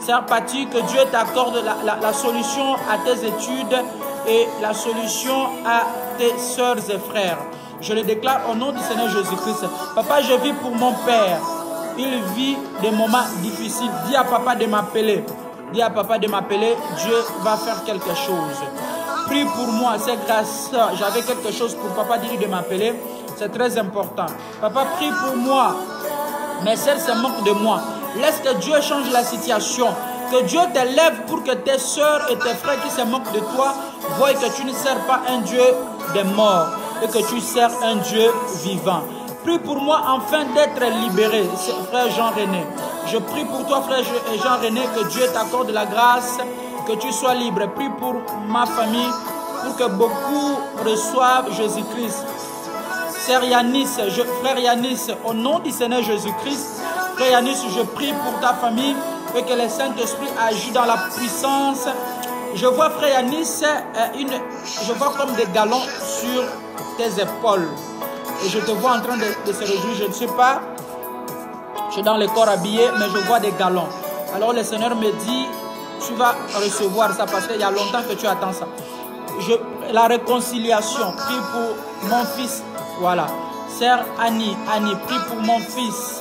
Sœur Patty, que Dieu t'accorde la solution à tes études et la solution à tes soeurs et frères. Je le déclare au nom du Seigneur Jésus-Christ. Papa, je vis pour mon père. Il vit des moments difficiles. Dis à papa de m'appeler. Dis à papa de m'appeler. Dieu va faire quelque chose. Prie pour moi. C'est grâce. J'avais quelque chose pour papa dire de m'appeler. C'est très important. Papa, prie pour moi. Mes sœurs se moquent de moi. Laisse que Dieu change la situation. Que Dieu t'élève pour que tes sœurs et tes frères qui se moquent de toi voient que tu ne sers pas un Dieu des morts et que tu sers un Dieu vivant. Prie pour moi afin d'être libéré, frère Jean-René. Je prie pour toi, frère Jean-René, que Dieu t'accorde la grâce, que tu sois libre. Prie pour ma famille, pour que beaucoup reçoivent Jésus-Christ. Frère Yanis, au nom du Seigneur Jésus-Christ, frère Yanis, je prie pour ta famille et que le Saint-Esprit agisse dans la puissance. Je vois, frère Yanis, je vois comme des galons sur tes épaules. Et je te vois en train de se réjouir. Je ne sais pas, je suis dans le corps habillé, mais je vois des galons. Alors le Seigneur me dit, tu vas recevoir ça parce qu'il y a longtemps que tu attends ça. La réconciliation, prie pour mon fils. Voilà. Sœur Annie, prie pour mon fils.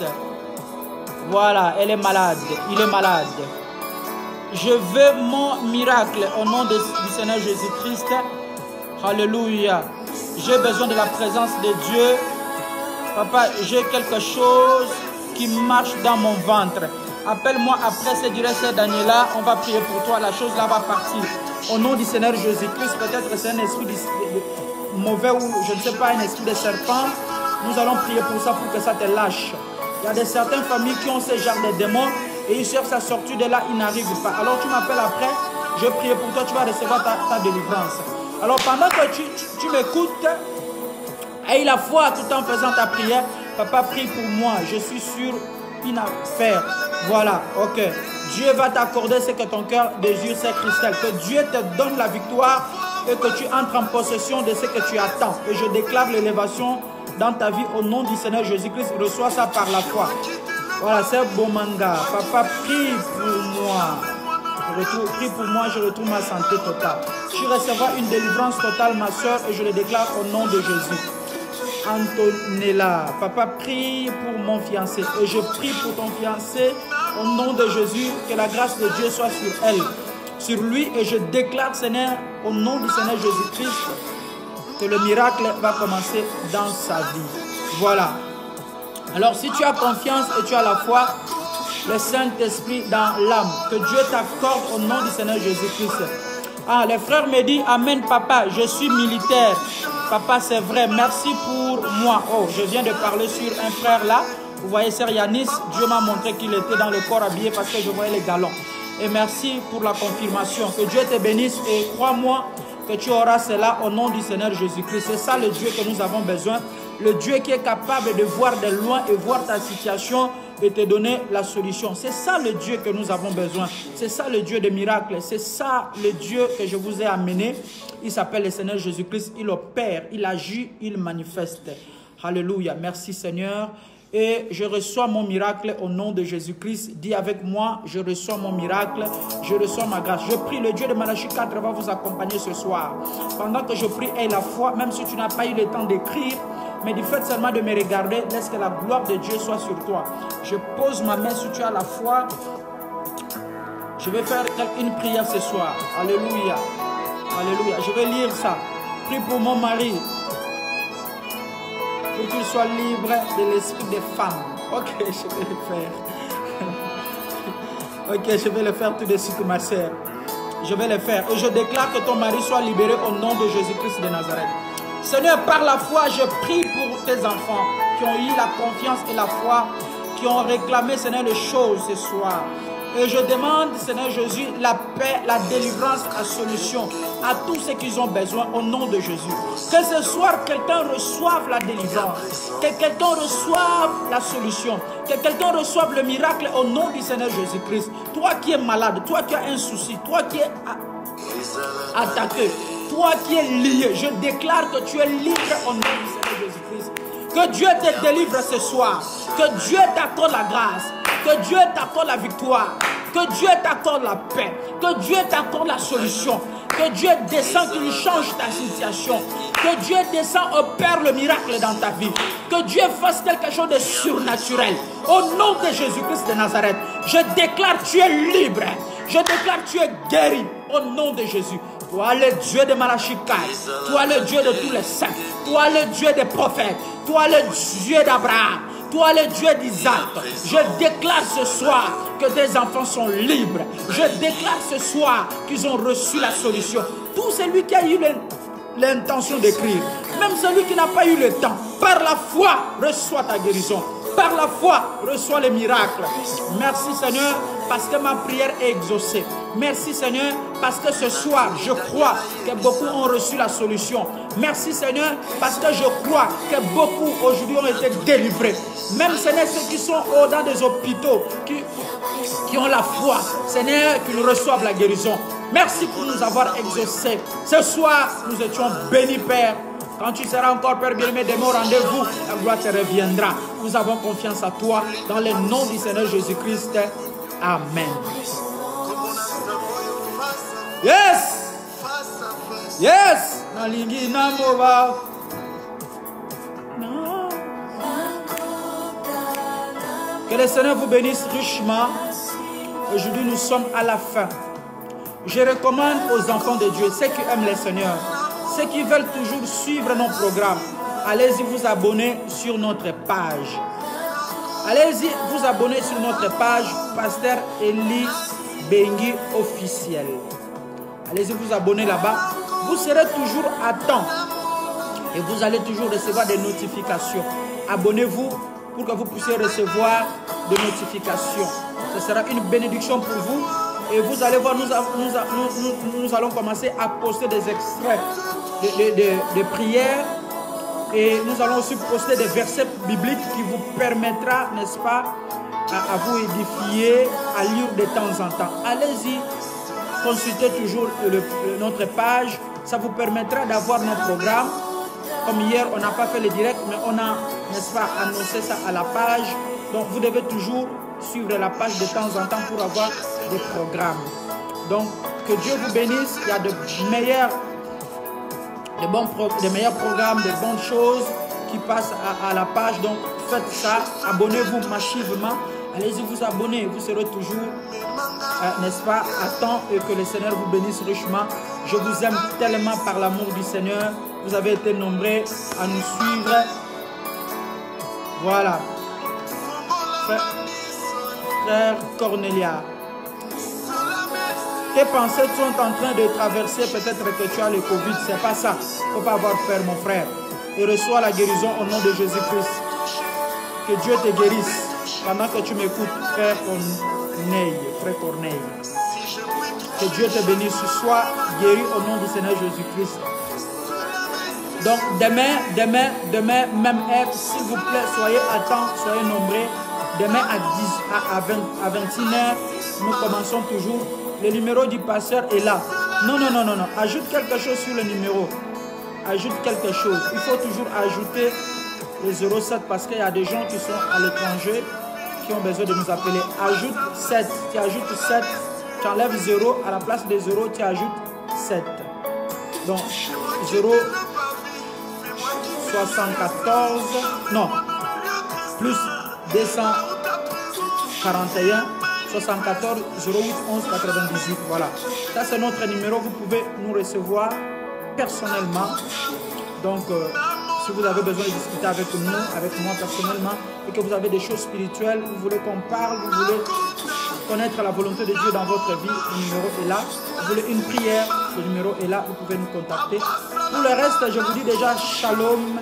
Voilà, elle est malade. Il est malade. Je veux mon miracle au nom du Seigneur Jésus-Christ. Alléluia. J'ai besoin de la présence de Dieu. Papa, j'ai quelque chose qui marche dans mon ventre. Appelle-moi après, c'est direct, c'est Daniela. On va prier pour toi. La chose là va partir. Au nom du Seigneur Jésus-Christ, peut-être que c'est un esprit mauvais ou je ne sais pas, un esprit de serpent. Nous allons prier pour ça, pour que ça te lâche. Il y a certaines familles qui ont ce genre de démons et ils cherchent à sortir de là, ils n'arrivent pas. Alors tu m'appelles après, je prie pour toi, tu vas recevoir ta délivrance. Alors pendant que tu m'écoutes, aie la foi tout en faisant ta prière. Papa, prie pour moi, je suis sur une affaire. Voilà, ok. Dieu va t'accorder ce que ton cœur désire, c'est Christelle. Que Dieu te donne la victoire et que tu entres en possession de ce que tu attends. Et je déclare l'élévation dans ta vie au nom du Seigneur Jésus-Christ. Reçois ça par la foi. Voilà, c'est Bomanga. Papa, prie pour moi. Prie pour moi, je retrouve ma santé totale. Tu recevras une délivrance totale, ma soeur, et je le déclare au nom de Jésus. Antonella, papa, prie pour mon fiancé. Et je prie pour ton fiancé au nom de Jésus, que la grâce de Dieu soit sur elle, sur lui. Et je déclare, Seigneur, au nom du Seigneur Jésus-Christ, que le miracle va commencer dans sa vie. Voilà. Alors, si tu as confiance et tu as la foi, le Saint-Esprit dans l'âme, que Dieu t'accorde au nom du Seigneur Jésus-Christ. Ah, les frères me disent, Amen, papa, je suis militaire. Papa, c'est vrai, merci pour moi. Oh, je viens de parler sur un frère là. Vous voyez, Sœur Yanis, Dieu m'a montré qu'il était dans le corps habillé parce que je voyais les galons. Et merci pour la confirmation. Que Dieu te bénisse et crois-moi que tu auras cela au nom du Seigneur Jésus-Christ. C'est ça le Dieu que nous avons besoin. Le Dieu qui est capable de voir de loin et voir ta situation et te donner la solution. C'est ça le Dieu que nous avons besoin. C'est ça le Dieu des miracles. C'est ça le Dieu que je vous ai amené. Il s'appelle le Seigneur Jésus-Christ. Il opère, il agit, il manifeste. Alléluia. Merci Seigneur. Et je reçois mon miracle au nom de Jésus-Christ. Dis avec moi, je reçois mon miracle, je reçois ma grâce. Je prie, le Dieu de Malachie 4 va vous accompagner ce soir. Pendant que je prie, aie la foi, même si tu n'as pas eu le temps d'écrire, mais du fait seulement de me regarder, laisse que la gloire de Dieu soit sur toi. Je pose ma main si tu as la foi. Je vais faire une prière ce soir. Alléluia. Alléluia. Je vais lire ça. Prie pour mon mari, pour qu'il soit libre de l'esprit des femmes. Ok, je vais le faire. Ok, je vais le faire tout de suite, ma soeur. Je vais le faire. Et je déclare que ton mari soit libéré au nom de Jésus-Christ de Nazareth. Seigneur, par la foi, je prie pour tes enfants qui ont eu la confiance et la foi, qui ont réclamé, Seigneur, les choses ce soir. Et je demande, Seigneur Jésus, la paix, la délivrance, la solution à tous ceux qu'ils ont besoin au nom de Jésus. Que ce soir, quelqu'un reçoive la délivrance, que quelqu'un reçoive la solution, que quelqu'un reçoive le miracle au nom du Seigneur Jésus-Christ. Toi qui es malade, toi qui as un souci, toi qui es attaqué, toi qui es lié, je déclare que tu es libre au nom du Seigneur Jésus-Christ. Que Dieu te délivre ce soir, que Dieu t'accorde la grâce, que Dieu t'accorde la victoire, que Dieu t'accorde la paix, que Dieu t'accorde la solution, que Dieu descend, qu'il change ta situation, que Dieu descend, opère le miracle dans ta vie, que Dieu fasse quelque chose de surnaturel. Au nom de Jésus-Christ de Nazareth, je déclare tu es libre, je déclare tu es guéri au nom de Jésus. Toi le Dieu de Malachie 4, toi le Dieu de tous les saints, toi le Dieu des prophètes, toi le Dieu d'Abraham, toi le Dieu d'Isaac, je déclare ce soir que tes enfants sont libres. Je déclare ce soir qu'ils ont reçu la solution. Tout celui qui a eu l'intention d'écrire, même celui qui n'a pas eu le temps, par la foi, reçoit ta guérison. Par par la foi, reçois les miracles. Merci Seigneur, parce que ma prière est exaucée. Merci Seigneur, parce que ce soir, je crois que beaucoup ont reçu la solution. Merci Seigneur, parce que je crois que beaucoup aujourd'hui ont été délivrés. Même Seigneur, ceux qui sont dans des hôpitaux, qui ont la foi, Seigneur, qu'ils reçoivent la guérison. Merci pour nous avoir exaucés. Ce soir, nous étions bénis, Père. Quand tu seras encore, Père bien-aimé, demain au rendez-vous, la gloire te reviendra. Nous avons confiance à toi, dans le nom du Seigneur Jésus-Christ. Amen. Yes! Yes! Que le Seigneur vous bénisse richement. Aujourd'hui, nous sommes à la fin. Je recommande aux enfants de Dieu, ceux qui aiment le Seigneur, ceux qui veulent toujours suivre nos programmes, allez-y vous abonner sur notre page. Allez-y vous abonner sur notre page Pasteur Eli Bengi officiel. Allez-y vous abonner là-bas. Vous serez toujours à temps et vous allez toujours recevoir des notifications. Abonnez-vous pour que vous puissiez recevoir des notifications. Ce sera une bénédiction pour vous. Et vous allez voir, nous allons commencer à poster des extraits de prières. Et nous allons aussi poster des versets bibliques qui vous permettra, n'est-ce pas, à vous édifier, à lire de temps en temps. Allez-y, consultez toujours notre page. Ça vous permettra d'avoir nos programmes. Comme hier, on n'a pas fait le direct, mais on a, n'est-ce pas, annoncé ça à la page. Donc, vous devez toujours suivre la page de temps en temps pour avoir des programmes. Donc, que Dieu vous bénisse. Il y a de meilleurs programmes, de bonnes choses qui passent à la page. Donc, faites ça. Abonnez-vous massivement. Allez-y vous abonner. Vous serez toujours, n'est-ce pas, à temps et que le Seigneur vous bénisse richement. Je vous aime tellement par l'amour du Seigneur. Vous avez été nombreux à nous suivre. Voilà. Frère Cornelia, tes pensées sont en train de traverser, peut-être que tu as le Covid, c'est pas ça. Il ne faut pas avoir peur, mon frère. Et reçois la guérison au nom de Jésus-Christ. Que Dieu te guérisse pendant que tu m'écoutes, frère Corneille. Que Dieu te bénisse, sois guéri au nom du Seigneur Jésus-Christ. Donc demain, même heure, s'il vous plaît, soyez à temps, soyez nombreux. Demain à 21h, nous commençons toujours. Le numéro du pasteur est là. Non. Ajoute quelque chose sur le numéro. Ajoute quelque chose. Il faut toujours ajouter les 07 parce qu'il y a des gens qui sont à l'étranger qui ont besoin de nous appeler. Ajoute 7. Tu ajoutes 7. Tu enlèves 0. À la place des 0, tu ajoutes 7. Donc, 0, 74. Non. Plus 241 74 08 11 98. Voilà. Ça, c'est notre numéro. Vous pouvez nous recevoir personnellement. Donc, si vous avez besoin de discuter avec nous, avec moi personnellement, et que vous avez des choses spirituelles, vous voulez qu'on parle, vous voulez connaître la volonté de Dieu dans votre vie, le numéro est là. Vous voulez une prière, le numéro est là. Vous pouvez nous contacter. Pour le reste, je vous dis déjà shalom.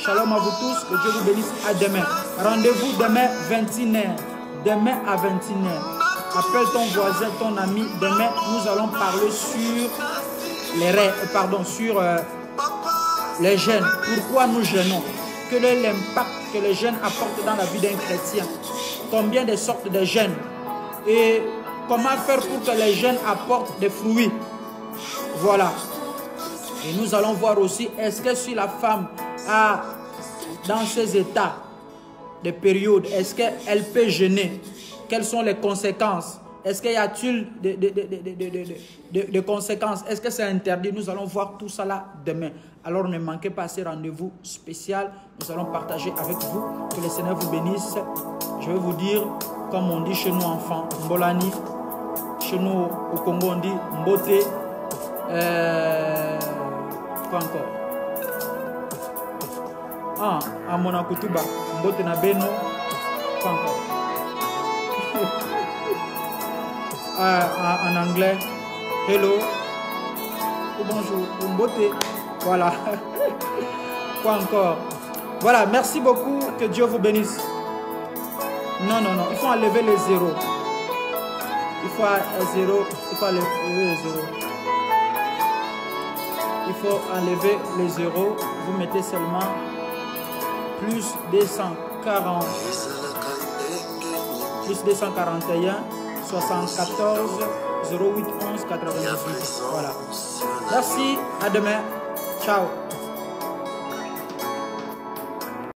Shalom à vous tous, que Dieu vous bénisse. À demain. Rendez-vous demain 21h. Demain à 21h. Appelle ton voisin, ton ami. Demain, nous allons parler sur les jeûnes. Pourquoi nous jeûnons? Quel est l'impact que les jeûnes apportent dans la vie d'un chrétien? Combien de sortes de jeûnes? Et comment faire pour que les jeûnes apportent des fruits? Voilà. Et nous allons voir aussi, est-ce que si la femme a, dans ces états de période, est-ce qu'elle peut jeûner? Quelles sont les conséquences? Est-ce qu'il y a-t-il des conséquences? Est-ce que c'est interdit? Nous allons voir tout ça là demain. Alors ne manquez pas ces rendez-vous spécial. Nous allons partager avec vous. Que le Seigneur vous bénisse. Je vais vous dire, comme on dit chez nous enfants, Mbolani. Chez nous au Congo on dit Mbote. Quoi encore? À Monakutuba, Mbote na Beno. Quoi encore? En anglais, hello ou bonjour, ou Mbote. Voilà. Quoi encore? Voilà, merci beaucoup. Que Dieu vous bénisse. Non, non, non. Il faut enlever les zéros. Il faut enlever les zéros. Il faut enlever les zéros. Vous mettez seulement plus 240. Plus 241, 74, 08 11 98. Voilà. Merci. À demain. Ciao.